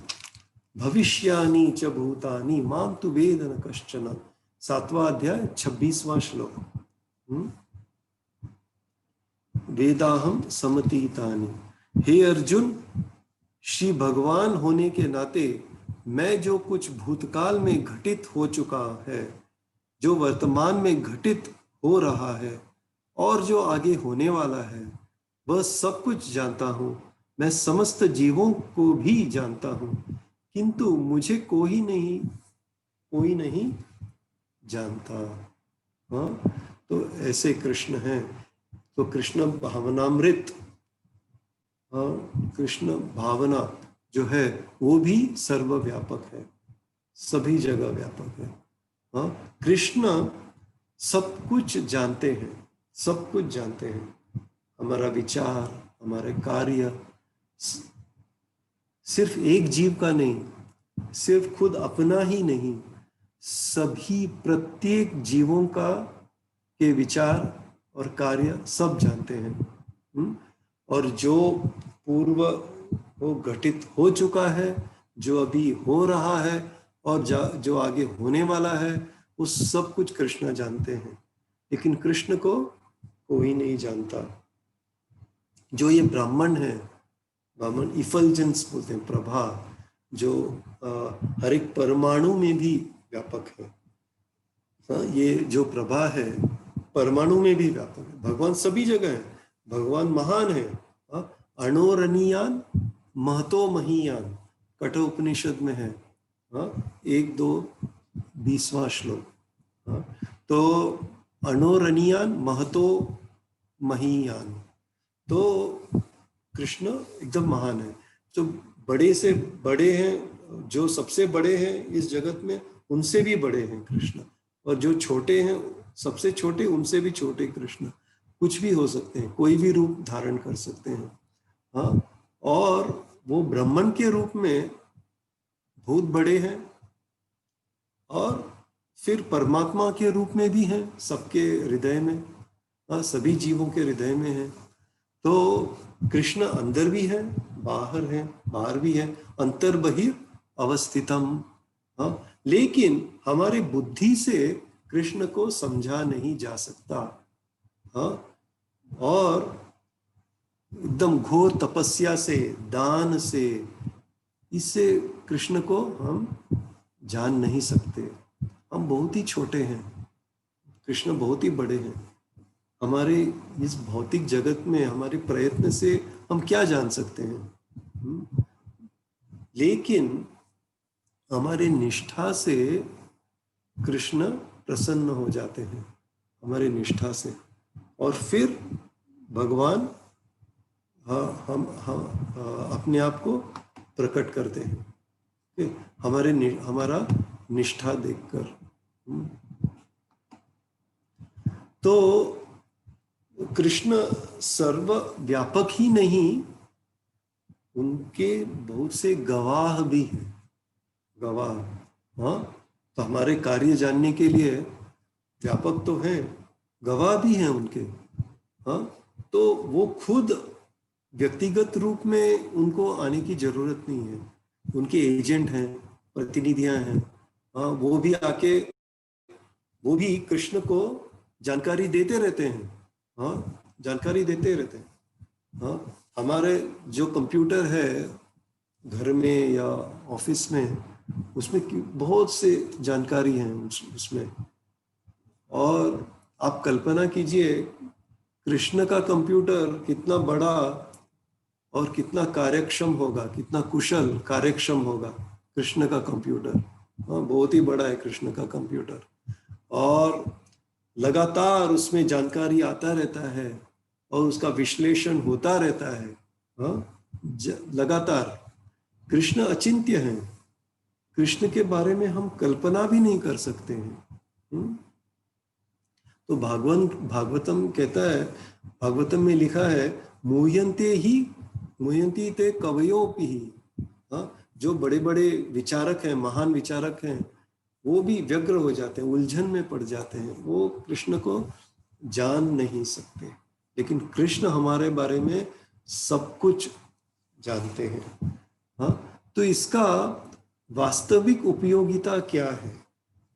भविष्यानि च भूतानि माम तु वेद न कश्चन। 7वां अध्याय 26वां श्लोक। वेदाहम समतीतानि, हे अर्जुन, श्री भगवान होने के नाते मैं जो कुछ भूतकाल में घटित हो चुका है, जो वर्तमान में घटित हो रहा है और जो आगे होने वाला है, वह सब कुछ जानता हूँ। मैं समस्त जीवों को भी जानता हूँ, किंतु मुझे कोई नहीं जानता। हाँ, तो ऐसे कृष्ण हैं। तो कृष्ण भावनामृत, कृष्ण भावना जो है वो भी सर्वव्यापक है, सभी जगह व्यापक है। हाँ, कृष्ण सब कुछ जानते हैं, सब कुछ जानते हैं। हमारा विचार, हमारे कार्य, सिर्फ एक जीव का नहीं, सिर्फ खुद अपना ही नहीं, सभी प्रत्येक जीवों का के विचार और कार्य सब जानते हैं। और जो पूर्व वो घटित हो चुका है, जो अभी हो रहा है और जो आगे होने वाला है, वो सब कुछ कृष्ण जानते हैं। लेकिन कृष्ण को कोई नहीं जानता। जो ये ब्राह्मण है, ब्राह्मण इफल्जेंस बोलते हैं, प्रभा, जो हर एक परमाणु में भी व्यापक है। हाँ, ये जो प्रभा है परमाणु में भी व्यापक है। भगवान सभी जगह है, भगवान महान है। अणोरणीयान महतो महीयान, कठोपनिषद में है। 1-2-20वां श्लोक। तो अणोरणीयान महतो महीयान, तो कृष्ण एकदम महान है। जो बड़े से बड़े हैं, जो सबसे बड़े हैं इस जगत में, उनसे भी बड़े हैं कृष्ण। और जो छोटे हैं, सबसे छोटे, उनसे भी छोटे कृष्ण। कुछ भी हो सकते हैं, कोई भी रूप धारण कर सकते हैं। हाँ, और वो ब्राह्मण के रूप में बहुत बड़े हैं और फिर परमात्मा के रूप में भी हैं, सबके हृदय में। हाँ, सभी जीवों के हृदय में है। तो कृष्ण अंदर भी है, बाहर भी है, अंतर बहिर अवस्थितम। हाँ, लेकिन हमारे बुद्धि से कृष्ण को समझा नहीं जा सकता। हाँ, और एकदम घोर तपस्या से, दान से, इससे कृष्ण को हम जान नहीं सकते। हम बहुत ही छोटे हैं, कृष्ण बहुत ही बड़े हैं। हमारे इस भौतिक जगत में हमारे प्रयत्न से हम क्या जान सकते हैं? लेकिन हमारे निष्ठा से कृष्ण प्रसन्न हो जाते हैं, हमारे निष्ठा से। और फिर भगवान हम अपने आप को प्रकट करते हैं हमारा निष्ठा देखकर। तो कृष्ण सर्वव्यापक ही नहीं, उनके बहुत से गवाह भी हैं। गवाह, हाँ, तो हमारे कार्य जानने के लिए व्यापक तो हैं, गवाह भी हैं उनके। हाँ, तो वो खुद व्यक्तिगत रूप में उनको आने की जरूरत नहीं है, उनके एजेंट हैं, प्रतिनिधियां हैं, हाँ वो भी कृष्ण को जानकारी देते रहते हैं, हाँ जानकारी देते रहते हैं। हाँ हमारे जो कंप्यूटर है घर में या ऑफिस में, उसमें बहुत से जानकारी हैं उसमें। और आप कल्पना कीजिए कृष्ण का कंप्यूटर कितना बड़ा और कितना कार्यक्षम होगा, कितना कुशल कार्यक्षम होगा कृष्ण का कंप्यूटर। हाँ बहुत ही बड़ा है कृष्ण का कंप्यूटर, और लगातार उसमें जानकारी आता रहता है और उसका विश्लेषण होता रहता है। हाँ लगातार। कृष्ण अचिंत्य हैं, कृष्ण के बारे में हम कल्पना भी नहीं कर सकते हैं। तो भागवतम कहता है, भागवतम में लिखा है मुह्यंती ते कवयोपि ही। हाँ जो बड़े बड़े विचारक हैं, महान विचारक हैं, वो भी व्यग्र हो जाते हैं, उलझन में पड़ जाते हैं, वो कृष्ण को जान नहीं सकते। लेकिन कृष्ण हमारे बारे में सब कुछ जानते हैं। हाँ तो इसका वास्तविक उपयोगिता क्या है,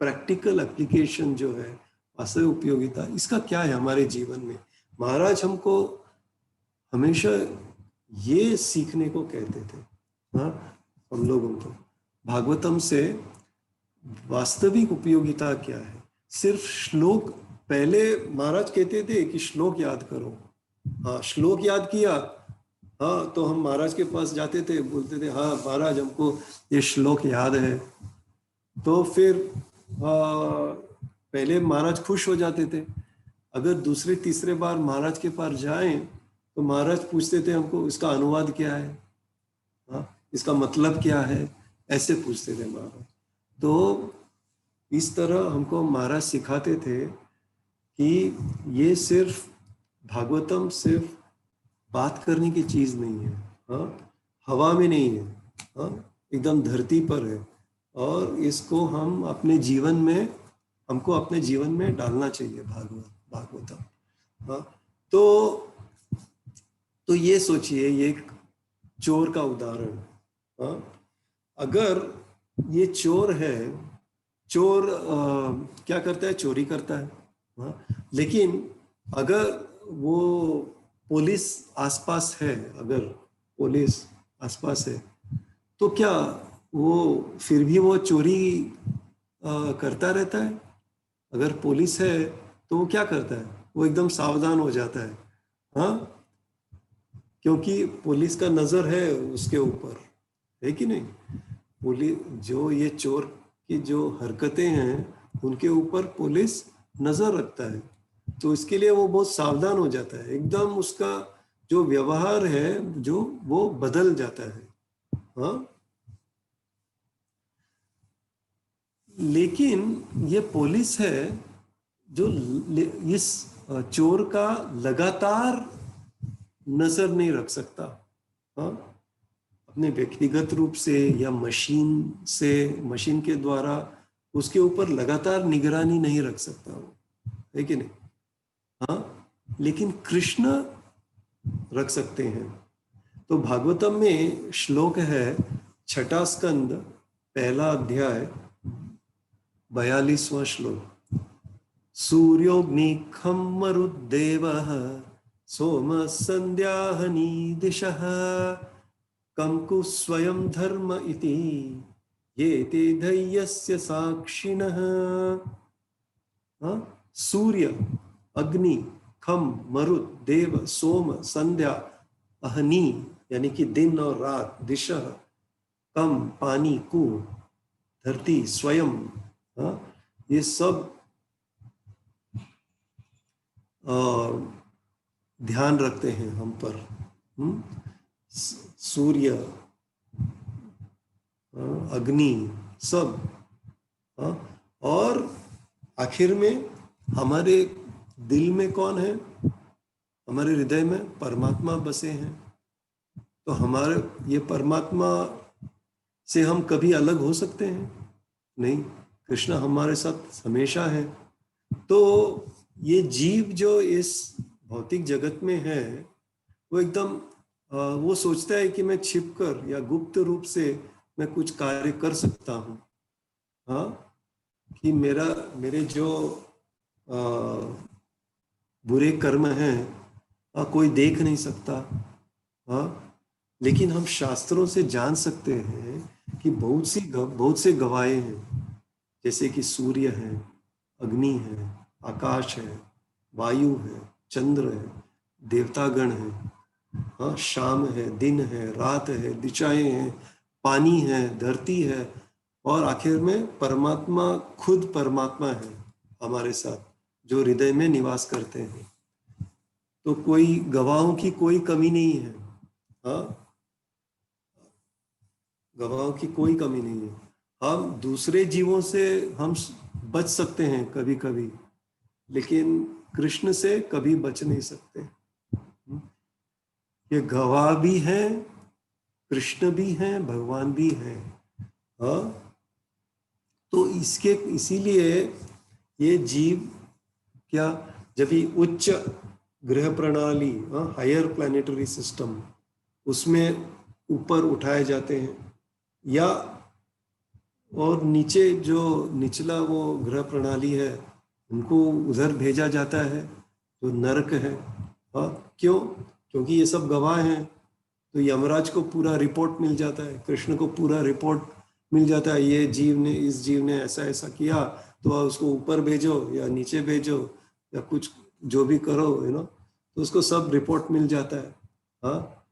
प्रैक्टिकल एप्लीकेशन जो है, वास्तविक उपयोगिता इसका क्या है हमारे जीवन में। महाराज हमको हमेशा ये सीखने को कहते थे, हाँ हम लोगों को भागवतम से वास्तविक उपयोगिता क्या है। सिर्फ श्लोक, पहले महाराज कहते थे कि श्लोक याद करो, हाँ श्लोक याद किया, हाँ तो हम महाराज के पास जाते थे, बोलते थे हाँ महाराज हमको ये श्लोक याद है। तो फिर पहले महाराज खुश हो जाते थे। अगर दूसरे तीसरे बार महाराज के पास जाएं तो महाराज पूछते थे हमको इसका अनुवाद क्या है, हाँ इसका मतलब क्या है, ऐसे पूछते थे महाराज। तो इस तरह हमको महाराज सिखाते थे कि ये सिर्फ भागवतम सिर्फ बात करने की चीज नहीं है, हाँ हवा में नहीं है, हाँ एकदम धरती पर है, और इसको हम अपने जीवन में, हमको अपने जीवन में डालना चाहिए भागवतम। हाँ तो ये सोचिए, ये चोर का उदाहरण, हाँ अगर ये चोर है, चोर क्या करता है, चोरी करता है, हाँ लेकिन अगर वो पुलिस आसपास है, अगर पुलिस आसपास है तो क्या वो फिर भी वो चोरी करता रहता है? अगर पुलिस है तो वो क्या करता है, वो एकदम सावधान हो जाता है, हाँ क्योंकि पुलिस का नजर है उसके ऊपर, है कि नहीं। पुलिस जो ये चोर की जो हरकतें हैं उनके ऊपर पुलिस नजर रखता है, तो इसके लिए वो बहुत सावधान हो जाता है, एकदम उसका जो व्यवहार है जो वो बदल जाता है, हाँ। लेकिन ये पुलिस है जो इस चोर का लगातार नजर नहीं रख सकता, हाँ अपने व्यक्तिगत रूप से या मशीन के द्वारा उसके ऊपर लगातार निगरानी नहीं रख सकता वो, है कि नहीं, हाँ लेकिन कृष्ण रख सकते हैं। तो भागवतम में श्लोक है 6 स्कंद 1 अध्याय 42वां श्लोक। सूर्योऽग्निखं मरुद्देवः सोम संध्याहनी दिशः कंकु स्वयं धर्म इति ये ते धैर्यस्य साक्षिणः। सूर्य, अग्नि, खम, मरुत, देव, सोम, संध्या, अहनी यानी कि दिन और रात, दिशा कम पानी, कु धरती, स्वयं, ये सब ध्यान रखते हैं हम पर। सूर्य, अग्नि, सब, और आखिर में हमारे दिल में कौन है, हमारे हृदय में परमात्मा बसे हैं। तो हमारे ये परमात्मा से हम कभी अलग हो सकते हैं? नहीं, कृष्ण हमारे साथ हमेशा है। तो ये जीव जो इस भौतिक जगत में है वो एकदम वो सोचता है कि मैं छिपकर या गुप्त रूप से मैं कुछ कार्य कर सकता हूँ। हाँ, कि मेरे जो बुरे कर्म हैं कोई देख नहीं सकता। हाँ, लेकिन हम शास्त्रों से जान सकते हैं कि बहुत से गवाहे हैं, जैसे कि सूर्य है, अग्नि है, आकाश है, वायु है, चंद्र है, देवतागण है, हाँ, शाम है, दिन है, रात है, दिशाएं हैं, पानी है, धरती है, और आखिर में परमात्मा, खुद परमात्मा है हमारे साथ, जो हृदय में निवास करते हैं। तो कोई गवाहों की कोई कमी नहीं है। हाँ, गवाहों की कोई कमी नहीं है। हम दूसरे जीवों से हम बच सकते हैं कभी कभी, लेकिन कृष्ण से कभी बच नहीं सकते। ये गवाह भी हैं, कृष्ण भी हैं, भगवान भी हैं। हाँ, तो इसीलिए ये जीव क्या, जब ये उच्च ग्रह प्रणाली, हायर प्लैनेटरी सिस्टम, उसमें ऊपर उठाए जाते हैं, या और नीचे जो निचला वो ग्रह प्रणाली है उनको उधर भेजा जाता है, जो नरक है। हाँ, क्यों? क्योंकि ये सब गवाह हैं, तो यमराज को पूरा रिपोर्ट मिल जाता है, कृष्ण को पूरा रिपोर्ट मिल जाता है, ये इस जीव ने ऐसा ऐसा किया, तो उसको ऊपर भेजो या नीचे भेजो या कुछ जो भी करो, तो उसको सब रिपोर्ट मिल जाता है। हाँ,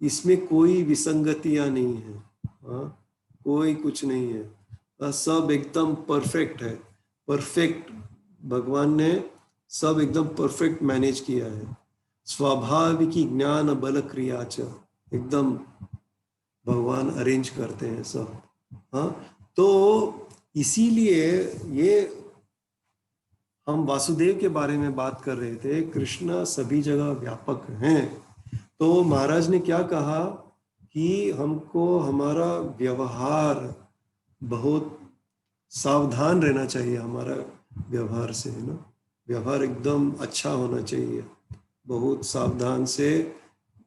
इसमें कोई विसंगतियां नहीं है। हाँ, कोई कुछ नहीं है, सब एकदम परफेक्ट है। परफेक्ट भगवान ने सब एकदम परफेक्ट मैनेज किया है। स्वाभाविकी ज्ञान बल क्रिया च, एकदम भगवान अरेंज करते हैं सब। हाँ, तो इसीलिए ये हम वासुदेव के बारे में बात कर रहे थे, कृष्ण सभी जगह व्यापक हैं। तो महाराज ने क्या कहा कि हमको हमारा व्यवहार बहुत सावधान रहना चाहिए, हमारा व्यवहार से, है ना, व्यवहार एकदम अच्छा होना चाहिए, बहुत सावधान से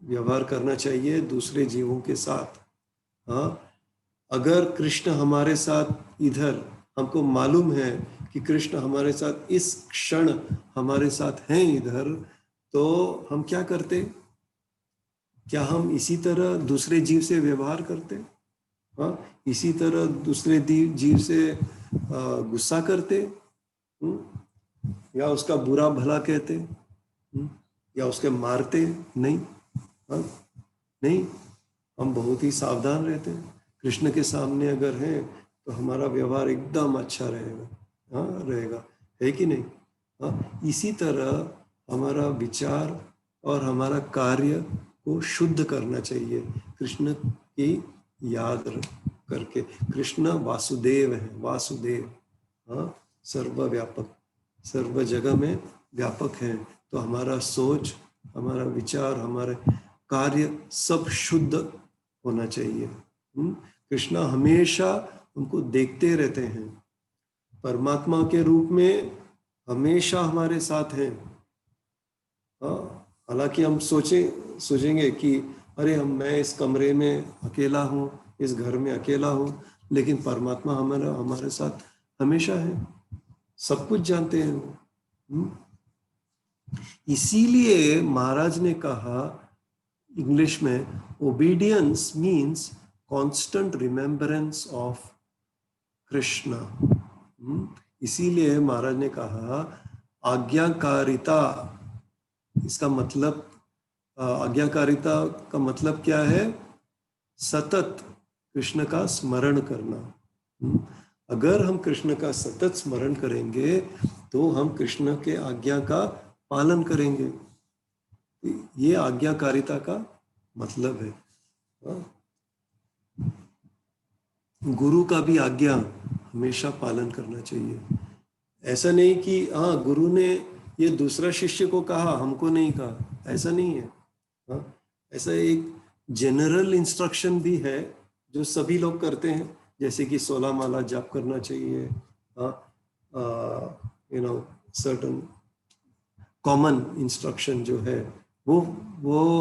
व्यवहार करना चाहिए दूसरे जीवों के साथ। हाँ, अगर कृष्ण हमारे साथ इधर, हमको मालूम है कि कृष्ण हमारे साथ इस क्षण हमारे साथ हैं इधर, तो हम क्या करते? क्या हम इसी तरह दूसरे जीव से व्यवहार करते? हाँ, इसी तरह दूसरे जीव से गुस्सा करते, या उसका बुरा भला कहते, या उसके मारते? नहीं। हाँ, नहीं, हम बहुत ही सावधान रहते हैं। कृष्ण के सामने अगर हैं तो हमारा व्यवहार एकदम अच्छा रहेगा। हाँ, रहेगा, है कि नहीं? हाँ, इसी तरह हमारा विचार और हमारा कार्य को शुद्ध करना चाहिए, कृष्ण की याद करके। कृष्ण वासुदेव है, वासुदेव। हाँ, सर्वव्यापक, सर्व जगह में व्यापक है। तो हमारा सोच, हमारा विचार, हमारे कार्य सब शुद्ध होना चाहिए। कृष्ण हमेशा उनको देखते रहते हैं, परमात्मा के रूप में हमेशा हमारे साथ हैं। हालांकि हम सोचेंगे कि अरे मैं इस कमरे में अकेला हूँ, इस घर में अकेला हूँ, लेकिन परमात्मा हमारे साथ हमेशा है, सब कुछ जानते हैं वो। इसीलिए महाराज ने कहा इंग्लिश में, obedience means constant remembrance of Krishna. इसीलिए महाराज ने कहा आज्ञाकारिता, इसका मतलब, आज्ञाकारिता का मतलब क्या है? सतत कृष्ण का स्मरण करना। अगर हम कृष्ण का सतत स्मरण करेंगे तो हम कृष्ण के आज्ञा का पालन करेंगे। ये आज्ञाकारिता का मतलब है। गुरु का भी आज्ञा हमेशा पालन करना चाहिए। ऐसा नहीं कि हाँ, गुरु ने ये दूसरा शिष्य को कहा, हमको नहीं कहा, ऐसा नहीं है। हाँ, ऐसा एक जनरल इंस्ट्रक्शन भी है जो सभी लोग करते हैं, जैसे कि 16 माला जाप करना चाहिए। सर्टन कॉमन इंस्ट्रक्शन जो है वो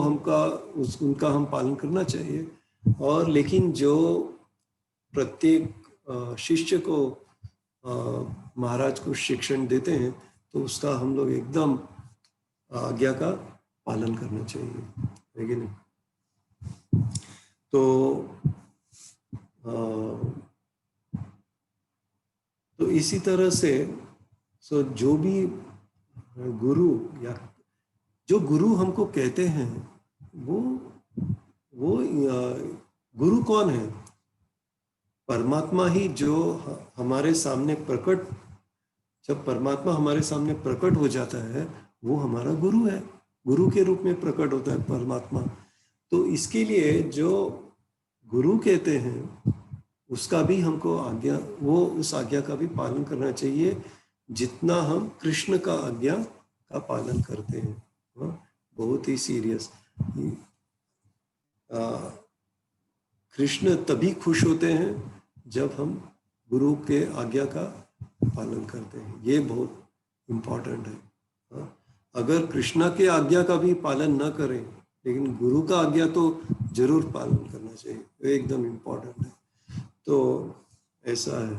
उनका हम पालन करना चाहिए। और लेकिन जो प्रत्येक शिष्य को महाराज को शिक्षण देते हैं तो उसका हम लोग एकदम आज्ञा का पालन करना चाहिए, है कि नहीं? तो इसी तरह से जो भी गुरु या जो गुरु हमको कहते हैं वो गुरु कौन है? परमात्मा ही जो हमारे सामने प्रकट, जब परमात्मा हमारे सामने प्रकट हो जाता है वो हमारा गुरु है, गुरु के रूप में प्रकट होता है परमात्मा। तो इसके लिए जो गुरु कहते हैं उसका भी हमको आज्ञा, उस आज्ञा का भी पालन करना चाहिए जितना हम कृष्ण का आज्ञा का पालन करते हैं। बहुत ही सीरियस। कृष्ण तभी खुश होते हैं जब हम गुरु के आज्ञा का पालन करते हैं, ये बहुत इम्पोर्टेंट है। अगर कृष्णा के आज्ञा का भी पालन न करें लेकिन गुरु का आज्ञा तो जरूर पालन करना चाहिए, एकदम इम्पोर्टेंट है। तो ऐसा है।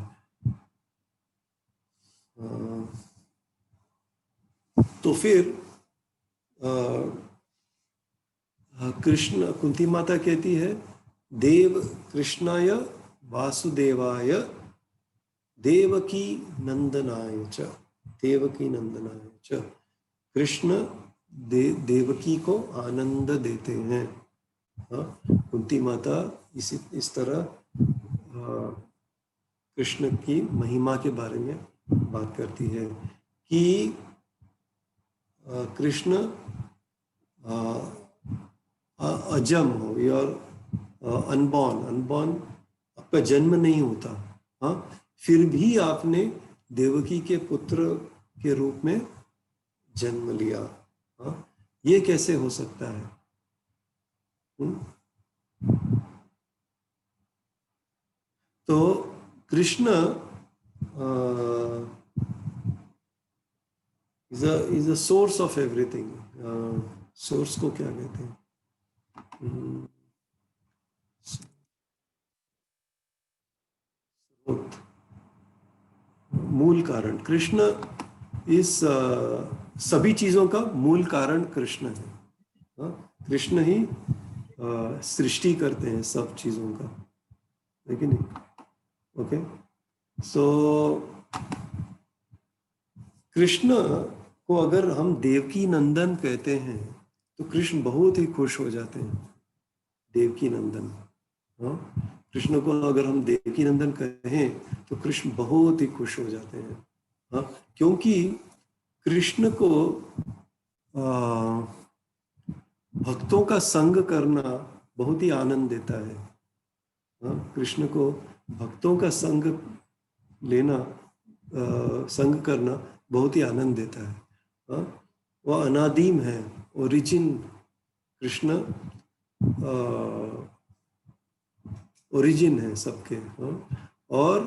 तो फिर कृष्ण, कुंती माता कहती है देव कृष्णाय वासुदेवाय देवकी नंदनाय च, देवकी नंदनाय च। कृष्ण देवकी को आनंद देते हैं। कुंती माता इस तरह कृष्ण की महिमा के बारे में बात करती है कि कृष्ण अजम हो या अनबॉर्न, आपका जन्म नहीं होता, फिर भी आपने देवकी के पुत्र के रूप में जन्म लिया। ये कैसे हो सकता है? तो Krishna is a source of everything. Source को क्या कहते हैं? मूल कारण। कृष्ण इस सभी चीजों का मूल कारण कृष्ण है। कृष्ण ही सृष्टि करते हैं सब चीजों का, है कि नहीं? ओके, सो कृष्ण को अगर हम देवकी नंदन कहते हैं तो कृष्ण बहुत ही खुश हो जाते हैं। देवकी नंदन, कृष्ण को अगर हम देवकी नंदन कहें तो कृष्ण बहुत ही खुश हो जाते हैं। क्योंकि कृष्ण को भक्तों का संग करना बहुत ही आनंद देता है। कृष्ण को भक्तों का संग लेना, संग करना बहुत ही आनंद देता है। वो अनादिम है, ओरिजिन कृष्ण ओरिजिन है सबके। और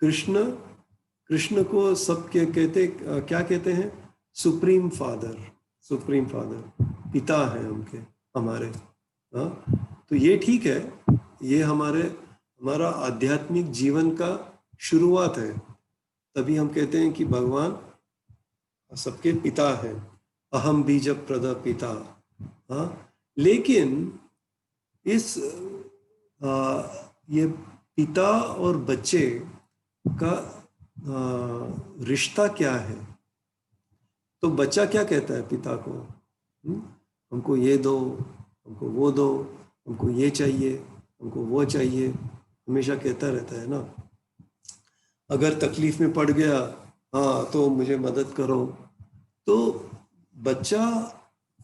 कृष्ण को सबके क्या कहते हैं? सुप्रीम फादर, सुप्रीम फादर, पिता है हमारे। तो ये ठीक है, ये हमारा आध्यात्मिक जीवन का शुरुआत है। तभी हम कहते हैं कि भगवान सबके पिता है, अहम बीज प्रद पिता। लेकिन ये पिता और बच्चे का रिश्ता क्या है? तो बच्चा क्या कहता है पिता को? हमको ये दो, हमको वो दो, हमको ये चाहिए, हमको वो चाहिए, हमेशा कहता रहता है ना। अगर तकलीफ में पड़ गया, तो मुझे मदद करो। तो बच्चा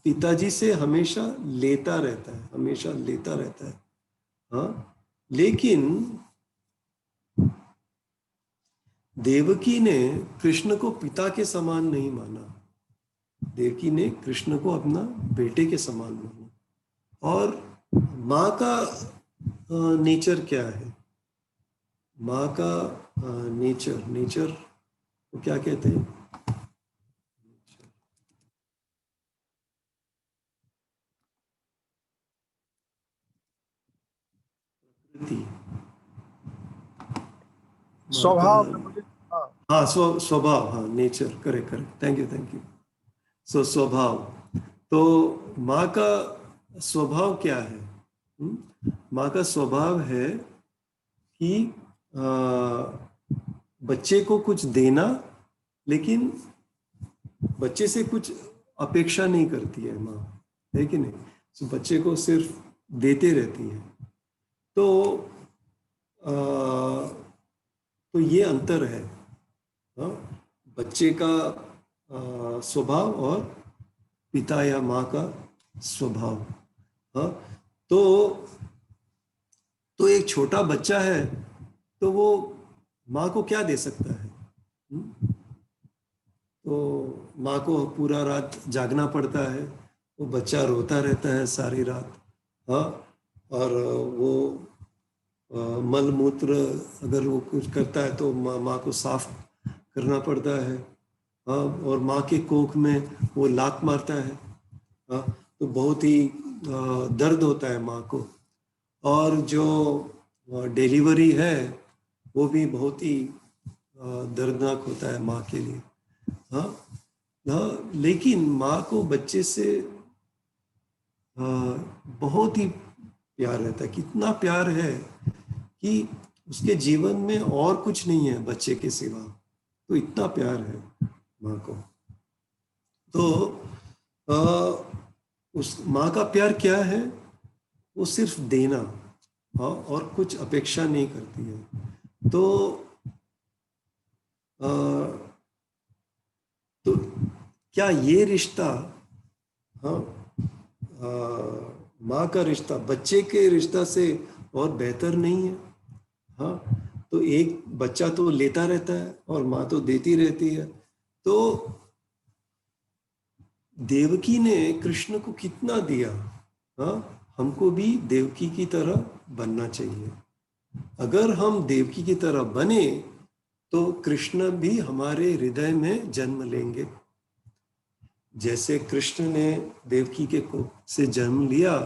पिताजी से हमेशा लेता रहता है, हमेशा लेता रहता है। लेकिन देवकी ने कृष्ण को पिता के समान नहीं माना। देवकी ने कृष्ण को अपना बेटे के समान माना। और माँ का नेचर क्या है? माँ का नेचर को क्या कहते हैं? स्वभाव हाँ स्वभाव, हाँ nature, correct correct, thank you. So स्वभाव, तो माँ का स्वभाव क्या है? माँ का स्वभाव है कि बच्चे को कुछ देना, लेकिन बच्चे से कुछ अपेक्षा नहीं करती है माँ, है कि नहीं? तो बच्चे को सिर्फ देते रहती है। तो ये अंतर है, हाँ? बच्चे का स्वभाव और पिता या माँ का स्वभाव। हाँ, तो एक छोटा बच्चा है तो वो माँ को क्या दे सकता है? तो माँ को पूरा रात जागना पड़ता है, वो बच्चा रोता रहता है सारी रात, हाँ, और वो मल मूत्र अगर वो कुछ करता है तो माँ को साफ करना पड़ता है, हाँ, और माँ के कोख में वो लात मारता है, हाँ, तो बहुत ही दर्द होता है माँ को। और जो डिलीवरी है वो भी बहुत ही दर्दनाक होता है माँ के लिए, हाँ। लेकिन माँ को बच्चे से बहुत ही प्यार रहता है। कितना प्यार है कि उसके जीवन में और कुछ नहीं है बच्चे के सिवा, तो इतना प्यार है माँ को। तो उस माँ का प्यार क्या है? वो सिर्फ देना, हाँ, और कुछ अपेक्षा नहीं करती है। तो क्या ये रिश्ता, हाँ, माँ का रिश्ता बच्चे के रिश्ता से और बेहतर नहीं है? हाँ, तो एक बच्चा तो लेता रहता है और माँ तो देती रहती है। तो देवकी ने कृष्ण को कितना दिया, हाँ, हमको भी देवकी की तरह बनना चाहिए। अगर हम देवकी की तरह बने तो कृष्ण भी हमारे हृदय में जन्म लेंगे। जैसे कृष्ण ने देवकी के कोख से जन्म लिया,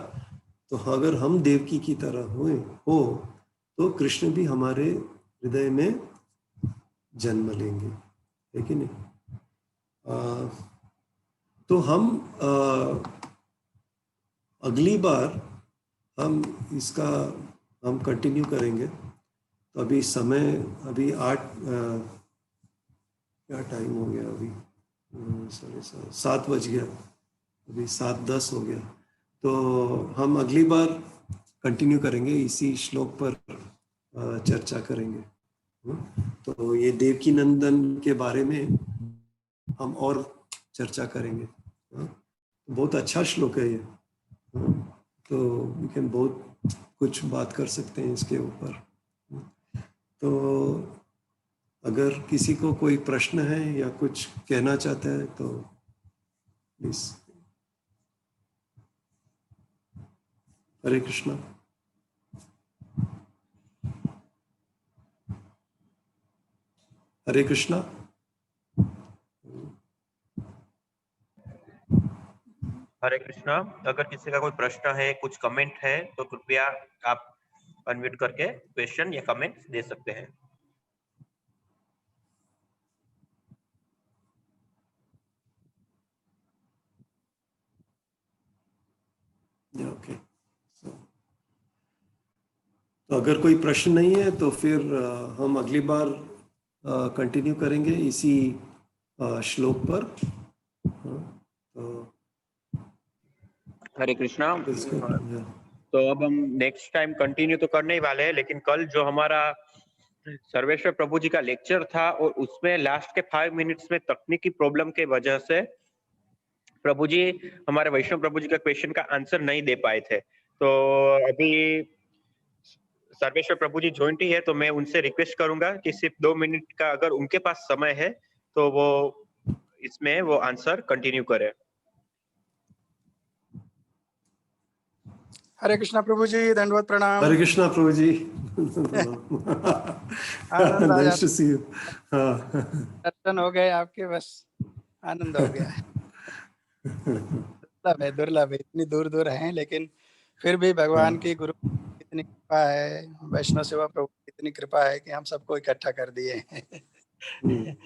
तो अगर हम देवकी की तरह हो तो कृष्ण भी हमारे हृदय में जन्म लेंगे, है कि नहीं? तो हम अगली बार हम इसका कंटिन्यू करेंगे। तो अभी समय, अभी 8 क्या टाइम हो गया? अभी 7 बज गया, अभी 7:10 हो गया। तो हम अगली बार कंटिन्यू करेंगे, इसी श्लोक पर चर्चा करेंगे। तो ये देवकी नंदन के बारे में हम और चर्चा करेंगे। बहुत अच्छा श्लोक है ये, तो वी कैन बहुत कुछ बात कर सकते हैं इसके ऊपर। तो अगर किसी को कोई प्रश्न है या कुछ कहना चाहता है तो प्लीज। हरे कृष्णा। हरे कृष्णा। हरे कृष्णा। अगर किसी का कोई प्रश्न है, कुछ कमेंट है, तो कृपया आप अनम्यूट करके क्वेश्चन या कमेंट दे सकते हैं। ओके, तो अगर कोई प्रश्न नहीं है तो फिर हम अगली बार कंटिन्यू करेंगे इसी श्लोक पर। तो हरे कृष्णा। तो अब हम नेक्स्ट टाइम कंटिन्यू तो करने ही वाले हैं, लेकिन कल जो हमारा सर्वेश्वर प्रभु जी का लेक्चर था और उसमें लास्ट के 5 मिनट्स में तकनीकी प्रॉब्लम के वजह से प्रभु जी, हमारे वैष्णव प्रभु जी का क्वेश्चन का आंसर नहीं दे पाए थे। तो अभी सर्वेश्वर प्रभु जी जॉइंट ही है, तो मैं उनसे रिक्वेस्ट करूंगा कि सिर्फ 2 मिनट का अगर उनके पास समय है तो वो इसमें वो आंसर कंटिन्यू करें। हरे कृष्णा प्रभु जी, दंडवत प्रणाम। हरे कृष्णा प्रभु जी। आनंद आ नाइस टू सी यू। दर्शन हो गए आपके, बस आनंद हो गया। दुर्लभ है, इतनी दूर दूर हैं, लेकिन फिर भी भगवान की गुरु इतनी कृपा है, वैष्णव सेवा प्रभु की इतनी कृपा है कि हम सबको इकट्ठा कर दिए हैं।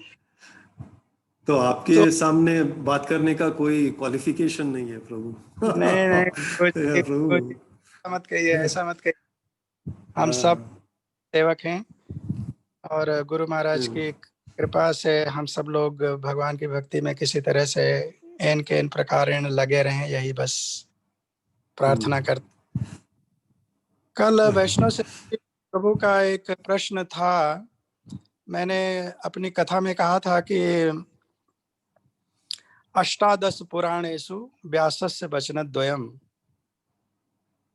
तो आपके तो सामने बात करने का कोई क्वालिफिकेशन नहीं है प्रभु। नहीं नहीं, या प्रभु। ऐसा मत कहिए, ऐसा मत कहिए। हम सब सेवक हैं और गुरु महाराज की कृपा से हम सब लोग भगवान की भक्ति में किसी तरह से एन के एन प्रकार लगे रहें, यही बस प्रार्थना करते। कल वैष्णव से प्रभु का एक प्रश्न था। मैंने अपनी कथा में कहा था कि अष्टादश पुराणेषु व्यासस्य वचनद्वयम्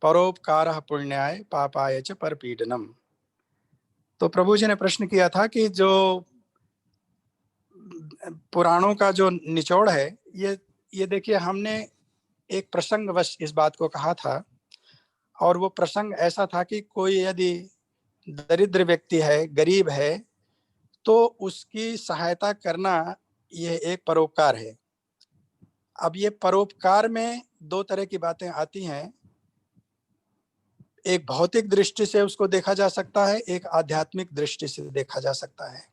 परोपकारः पुण्याय पापाय च परपीडनम। तो प्रभु जी ने प्रश्न किया था कि जो पुराणों का जो निचोड़ है, ये देखिए, हमने एक प्रसंगवश इस बात को कहा था, और वो प्रसंग ऐसा था कि कोई यदि दरिद्र व्यक्ति है, गरीब है, तो उसकी सहायता करना ये एक परोपकार है। अब ये परोपकार में दो तरह की बातें आती हैं। एक भौतिक दृष्टि से उसको देखा जा सकता है, एक आध्यात्मिक दृष्टि से देखा जा सकता है।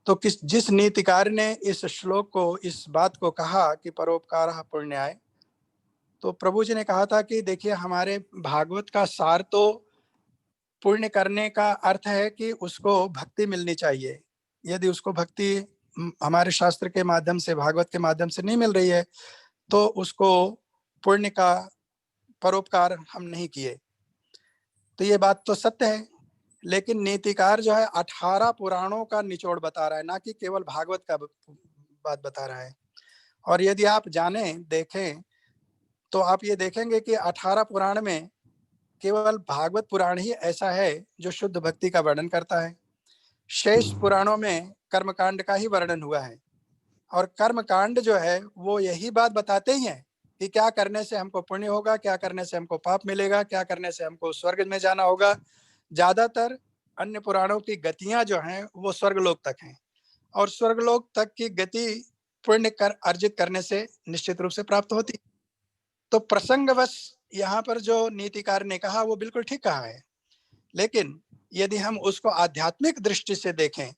तो जिस नीतिकार ने इस श्लोक को, इस बात को कहा कि परोपकारः पुण्याय, तो प्रभु जी ने कहा था कि देखिए, हमारे भागवत का सार तो पुण्य करने का अर्थ है कि उसको भक्ति मिलनी चाहिए। यदि उसको भक्ति हमारे शास्त्र के माध्यम से, भागवत के माध्यम से नहीं मिल रही है, तो उसको पुण्य का परोपकार हम नहीं किए। तो ये बात तो सत्य है, लेकिन नीतिकार जो है 18 पुराणों का निचोड़ बता रहा है, ना कि केवल भागवत का बात बता रहा है। और यदि आप जाने, देखें, तो आप ये देखेंगे कि 18 पुराण में केवल भागवत पुराण ही ऐसा है जो शुद्ध भक्ति का वर्णन करता है। शेष पुराणों में कर्मकांड का ही वर्णन हुआ है, और कर्मकांड जो है वो यही बात बताते ही हैं कि क्या करने से हमको पुण्य होगा, क्या करने से हमको पाप मिलेगा, क्या करने से हमको स्वर्ग में जाना होगा। ज्यादातर अन्य पुराणों की गतियां जो हैं वो स्वर्गलोक तक हैं, और स्वर्गलोक तक की गति पुण्य कर अर्जित करने से निश्चित रूप से प्राप्त होती। तो प्रसंगवश यहाँ पर जो नीतिकार ने कहा वो बिल्कुल ठीक कहा है, लेकिन यदि हम उसको आध्यात्मिक दृष्टि से देखें,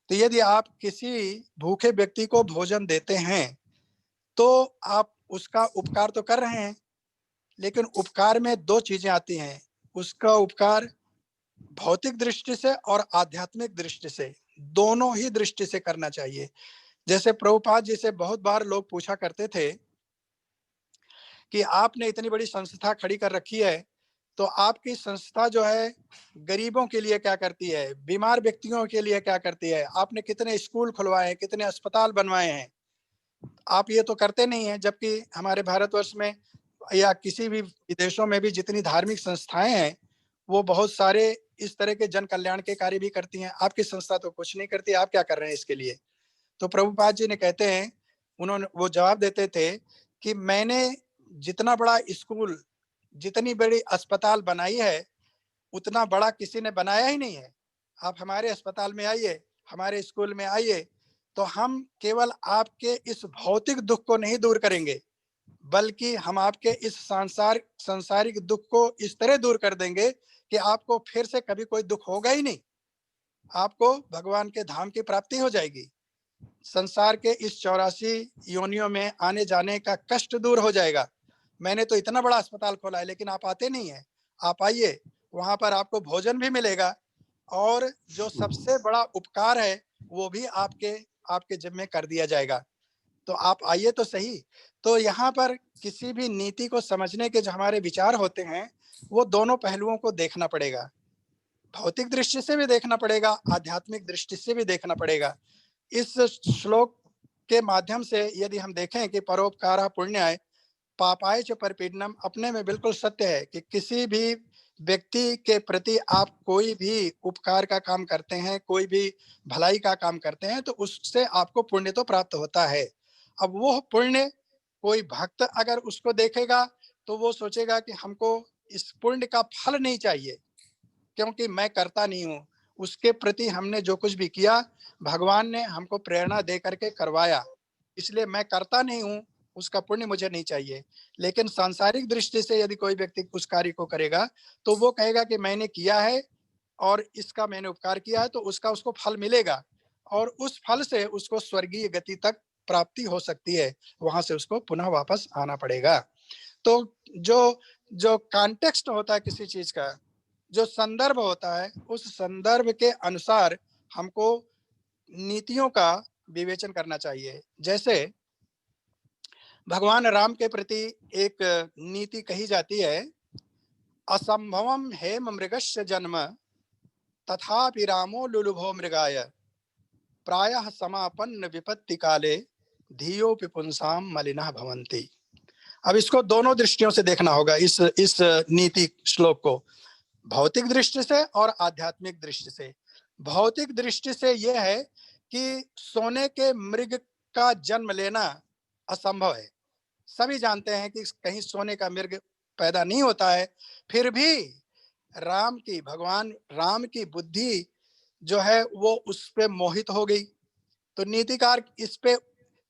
तो यदि आप किसी भूखे व्यक्ति को भोजन देते हैं तो आप उसका उपकार तो कर रहे हैं, लेकिन उपकार में दो चीजें आती हैं। उसका उपकार भौतिक दृष्टि से और आध्यात्मिक दृष्टि से, दोनों ही दृष्टि से करना चाहिए। जैसे प्रभुपाद जी से बहुत बार लोग पूछा करते थे कि आपने इतनी बड़ी संस्था खड़ी कर रखी है, तो आपकी संस्था जो है गरीबों के लिए क्या करती है, बीमार व्यक्तियों के लिए क्या करती है, आपने कितने स्कूल खुलवाए हैं, कितने अस्पताल बनवाए हैं, आप ये तो करते नहीं हैं। जबकि हमारे भारतवर्ष में या किसी भी विदेशों में भी जितनी धार्मिक संस्थाएं हैं, वो बहुत सारे इस तरह के जन कल्याण के कार्य भी करती हैं। आपकी संस्था तो कुछ नहीं करती, आप क्या कर रहे हैं इसके लिए? तो प्रभुपाद जी ने कहते हैं, वो जवाब देते थे कि मैंने जितना बड़ा स्कूल, जितनी बड़ी अस्पताल बनाई है, उतना बड़ा किसी ने बनाया ही नहीं है। आप हमारे अस्पताल में आइए, हमारे स्कूल में आइए, तो हम केवल आपके इस भौतिक दुख को नहीं दूर करेंगे, बल्कि हम आपके इस सांसारिक दुख को इस तरह दूर कर देंगे कि आपको फिर से कभी कोई दुख होगा ही नहीं। आपको भगवान के धाम की प्राप्ति हो जाएगी। संसार के इस 84 योनियों में आने जाने का कष्ट दूर हो जाएगा। मैंने तो इतना बड़ा अस्पताल खोला है, लेकिन आप आते नहीं है। आप आइए, वहां पर आपको भोजन भी मिलेगा, और जो सबसे बड़ा उपकार है वो भी आपके जिम्मे कर दिया जाएगा। तो आप आइए तो सही। तो यहाँ पर किसी भी नीति को समझने के जो हमारे विचार होते हैं, वो दोनों पहलुओं को देखना पड़ेगा। भौतिक दृष्टि से भी देखना पड़ेगा, आध्यात्मिक दृष्टि से भी देखना पड़ेगा। इस श्लोक के माध्यम से यदि हम देखें कि परोपकारः पुण्याय पापाय च परपीडनम, अपने में बिल्कुल सत्य है कि किसी भी व्यक्ति के प्रति आप कोई भी उपकार का काम करते हैं, कोई भी भलाई का काम करते हैं, तो उससे आपको पुण्य तो प्राप्त होता है। अब वो पुण्य कोई भक्त अगर उसको देखेगा तो वो सोचेगा कि हमको इस पुण्य का फल नहीं चाहिए, क्योंकि मैं करता नहीं हूँ। उसके प्रति हमने जो कुछ भी किया, भगवान ने हमको प्रेरणा दे करके करवाया, इसलिए मैं करता नहीं हूँ, उसका पुण्य मुझे नहीं चाहिए। लेकिन सांसारिक दृष्टि से यदि कोई व्यक्ति उस कार्य को करेगा तो वो कहेगा कि मैंने किया है और इसका मैंने उपकार किया है, तो उसका उसको फल मिलेगा और उस फल से उसको स्वर्गीय गति तक प्राप्ति हो सकती है, वहां से उसको पुनः वापस आना पड़ेगा। तो जो जो कॉन्टेक्स्ट होता है किसी चीज का, जो संदर्भ होता है, उस संदर्भ के अनुसार हमको नीतियों का विवेचन करना चाहिए। जैसे भगवान राम के प्रति एक नीति कही जाती है, असंभवम हेम मृगस्य जन्म तथापि रामो लुलुभो मृगाय प्रायः समापन्न विपत्ति काले धियोपि पुंसाम मलिनः भवन्ति। अब इसको दोनों दृष्टियों से देखना होगा, इस नीति श्लोक को, भौतिक दृष्टि से और आध्यात्मिक दृष्टि से। भौतिक दृष्टि से यह है कि सोने के मृग का जन्म लेना असंभव है। सभी जानते हैं कि कहीं सोने का मृग पैदा नहीं होता है, फिर भी भगवान राम की बुद्धि जो है वो उस पे मोहित हो गई। तो नीतिकार इस पे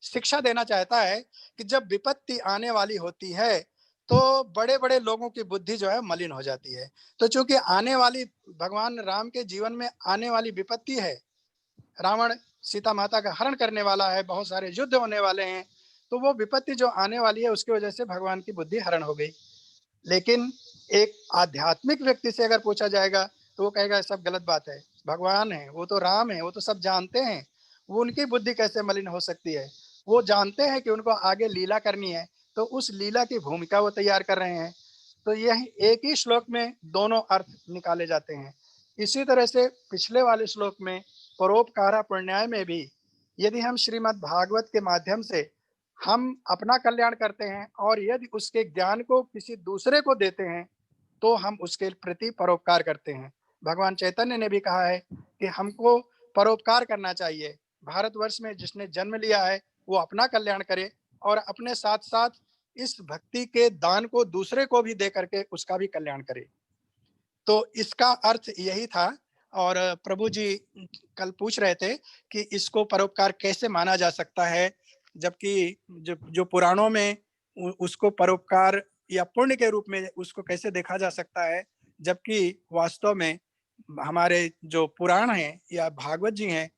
शिक्षा देना चाहता है कि जब विपत्ति आने वाली होती है तो बड़े बड़े लोगों की बुद्धि जो है मलिन हो जाती है। तो चूंकि आने वाली भगवान राम के जीवन में आने वाली विपत्ति है, रावण सीता माता का हरण करने वाला है, बहुत सारे युद्ध होने वाले हैं, तो वो विपत्ति जो आने वाली है उसकी वजह से भगवान की बुद्धि हरण हो गई। लेकिन एक आध्यात्मिक व्यक्ति से अगर पूछा जाएगा तो वो कहेगा सब गलत बात है, भगवान है, वो तो राम है, वो तो सब जानते हैं, वो उनकी बुद्धि कैसे मलिन हो सकती है। वो जानते हैं कि उनको आगे लीला करनी है, तो उस लीला की भूमिका वो तैयार कर रहे हैं। तो यह एक ही श्लोक में दोनों अर्थ निकाले जाते हैं। इसी तरह से पिछले वाले श्लोक में परोपकारा पुण्याय में भी यदि हम श्रीमद् भागवत के माध्यम से हम अपना कल्याण करते हैं और यदि उसके ज्ञान को किसी दूसरे को देते हैं तो हम उसके प्रति परोपकार करते हैं। भगवान चैतन्य ने भी कहा है कि हमको परोपकार करना चाहिए। भारतवर्ष में जिसने जन्म लिया है वो अपना कल्याण करे और अपने साथ साथ इस भक्ति के दान को दूसरे को भी दे करके उसका भी कल्याण करे। तो इसका अर्थ यही था। और प्रभु जी कल पूछ रहे थे कि इसको परोपकार कैसे माना जा सकता है, जबकि जो पुराणों में उसको परोपकार या पुण्य के रूप में उसको कैसे देखा जा सकता है, जबकि वास्तव में हमारे जो पुराण हैं या भागवत जी हैं,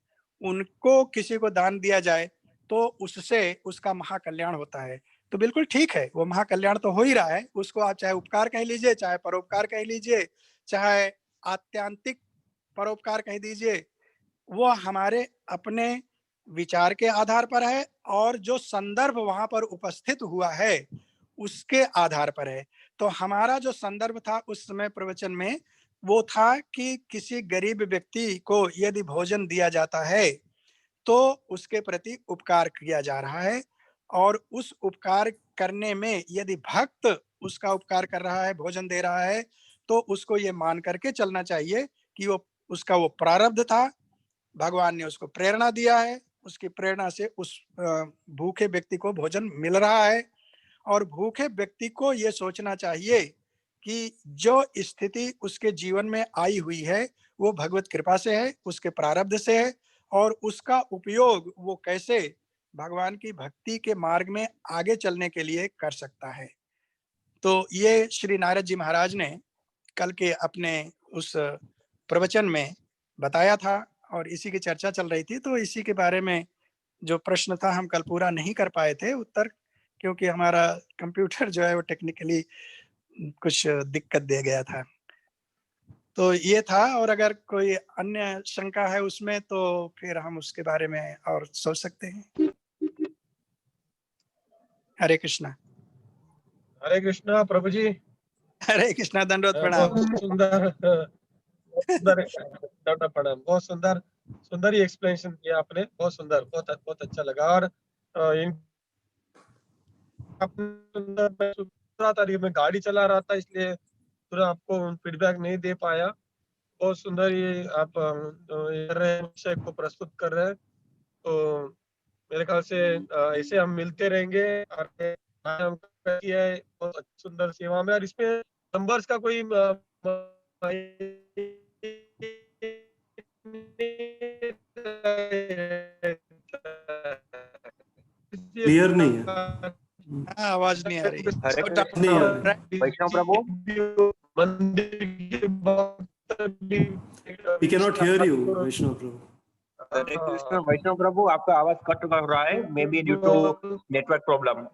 उनको किसी को दान दिया जाए तो उससे उसका महाकल्याण होता है। तो बिल्कुल ठीक है, वो महाकल्याण तो हो ही रहा है, उसको आप चाहे उपकार कह लीजिए, चाहे परोपकार कह लीजिए, चाहे आत्यांतिक परोपकार कह दीजिए, वो हमारे अपने विचार के आधार पर है और जो संदर्भ वहां पर उपस्थित हुआ है उसके आधार पर है। तो हमारा जो संदर्भ था उस समय प्रवचन में वो था कि किसी गरीब व्यक्ति को यदि भोजन दिया जाता है तो उसके प्रति उपकार किया जा रहा है, और उस उपकार करने में यदि भक्त उसका उपकार कर रहा है, भोजन दे रहा है, तो उसको ये मान करके चलना चाहिए कि वो उसका वो प्रारब्ध था, भगवान ने उसको प्रेरणा दिया है, उसकी प्रेरणा से उस भूखे व्यक्ति को भोजन मिल रहा है। और भूखे व्यक्ति को ये सोचना चाहिए कि जो स्थिति उसके जीवन में आई हुई है वो भगवत कृपा से है, उसके प्रारब्ध से है, और उसका उपयोग वो कैसे भगवान की भक्ति के मार्ग में आगे चलने के लिए कर सकता है। तो ये श्री नारद जी महाराज ने कल के अपने उस प्रवचन में बताया था और इसी की चर्चा चल रही थी। तो इसी के बारे में जो प्रश्न था हम कल पूरा नहीं कर पाए थे उत्तर, क्योंकि हमारा कंप्यूटर जो है वो टेक्निकली कुछ दिक्कत दे गया था। तो ये था, और अगर कोई अन्य शंका है उसमें तो फिर हम उसके बारे में और सोच सकते हैं। हरे कृष्णा। हरे कृष्णा प्रभु जी। हरे कृष्णा, दंडवत प्रणाम। बहुत सुंदर दंडवत प्रणाम। बहुत सुंदर सुंदर ही एक्सप्लेनेशन किया आपने, बहुत सुंदर, बहुत अच्छा लगा। और इन मैं सुन रहा था, मैं गाड़ी चला रहा था इसलिए पूरा आपको फीडबैक नहीं दे पाया। बहुत सुंदर ये आप कर रहे हैं, विषय को प्रस्तुत कर रहे हैं। तो मेरे ख्याल से ऐसे हम मिलते रहेंगे और हम किया है बहुत सुंदर सेवा में। और इसमें नंबर्स का कोई क्लियर नहीं है। हाँ, आवाज नहीं आ रही है। हरे और कृष्ण। नहीं आ रही। वैष्णव प्रभु मंदिर के We cannot hear you, Vaishnav Prabhu. हरे कृष्ण वैष्णव प्रभु, आपका आवाज कट कर रहा है, maybe due to network problem.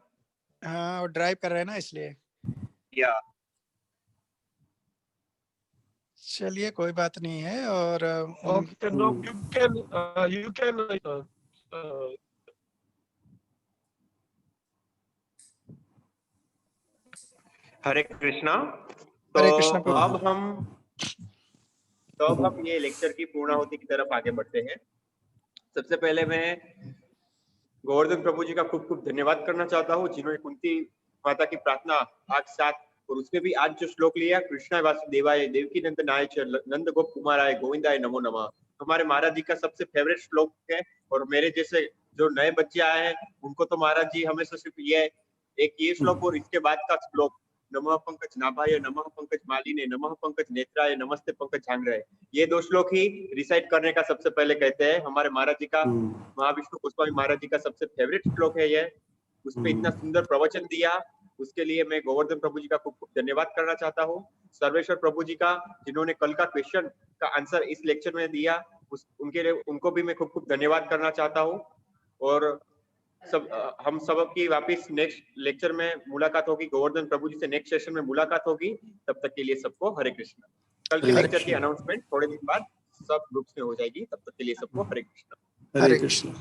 हाँ, वो ड्राइव कर रहे हैं ना इसलिए। या चलिए, कोई बात नहीं है। और Okay, no, you can हरे कृष्णा। हरे कृष्ण तो प्रभु। अब हम ये लेक्चर की पूर्णाहुति की तरफ आगे बढ़ते हैं। सबसे पहले मैं गोवर्धन प्रभु जी का खूब खूब धन्यवाद करना चाहता हूँ, जिन्होंने कुंती माता की प्रार्थना आज साथ, और उसमें भी आज जो श्लोक लिया, कृष्णा वासुदेवाय देवकी नंदनाय च नंद गोप कुमाराय गोविंदाय नमो नमः, हमारे महाराज जी का सबसे फेवरेट श्लोक है। और मेरे जैसे जो नए बच्चे आए हैं उनको तो महाराज जी हमेशा सिर्फ ये श्लोक और इसके बाद का श्लोक, नमः पंकज नाभाय नमः पंकज मालिने नमः पंकज नेत्राय नमस्ते पंकज झांगराय, ये 2 श्लोक ही रिसाइट करने का सबसे पहले कहते हैं। हमारे महाराज जी का, महाविष्णु गोस्वामी महाराज जी का सबसे फेवरेट श्लोक है ये। उस पे इतना सुंदर प्रवचन दिया, उसके लिए मैं गोवर्धन प्रभु जी का खूब खूब धन्यवाद करना चाहता हूँ। सर्वेश्वर प्रभु जी का, जिन्होंने कल का क्वेश्चन का आंसर इस लेक्चर में दिया, उनके लिए उनको भी मैं खूब खूब धन्यवाद करना चाहता हूँ। और हम सब की वापिस नेक्स्ट लेक्चर में मुलाकात होगी, गोवर्धन प्रभु जी से नेक्स्ट सेशन में मुलाकात होगी। तब तक के लिए सबको हरे कृष्ण। कल के लेक्चर की अनाउंसमेंट थोड़े दिन बाद सब ग्रुप्स में हो जाएगी, तब तक के लिए सबको हरे कृष्ण। हरे कृष्ण।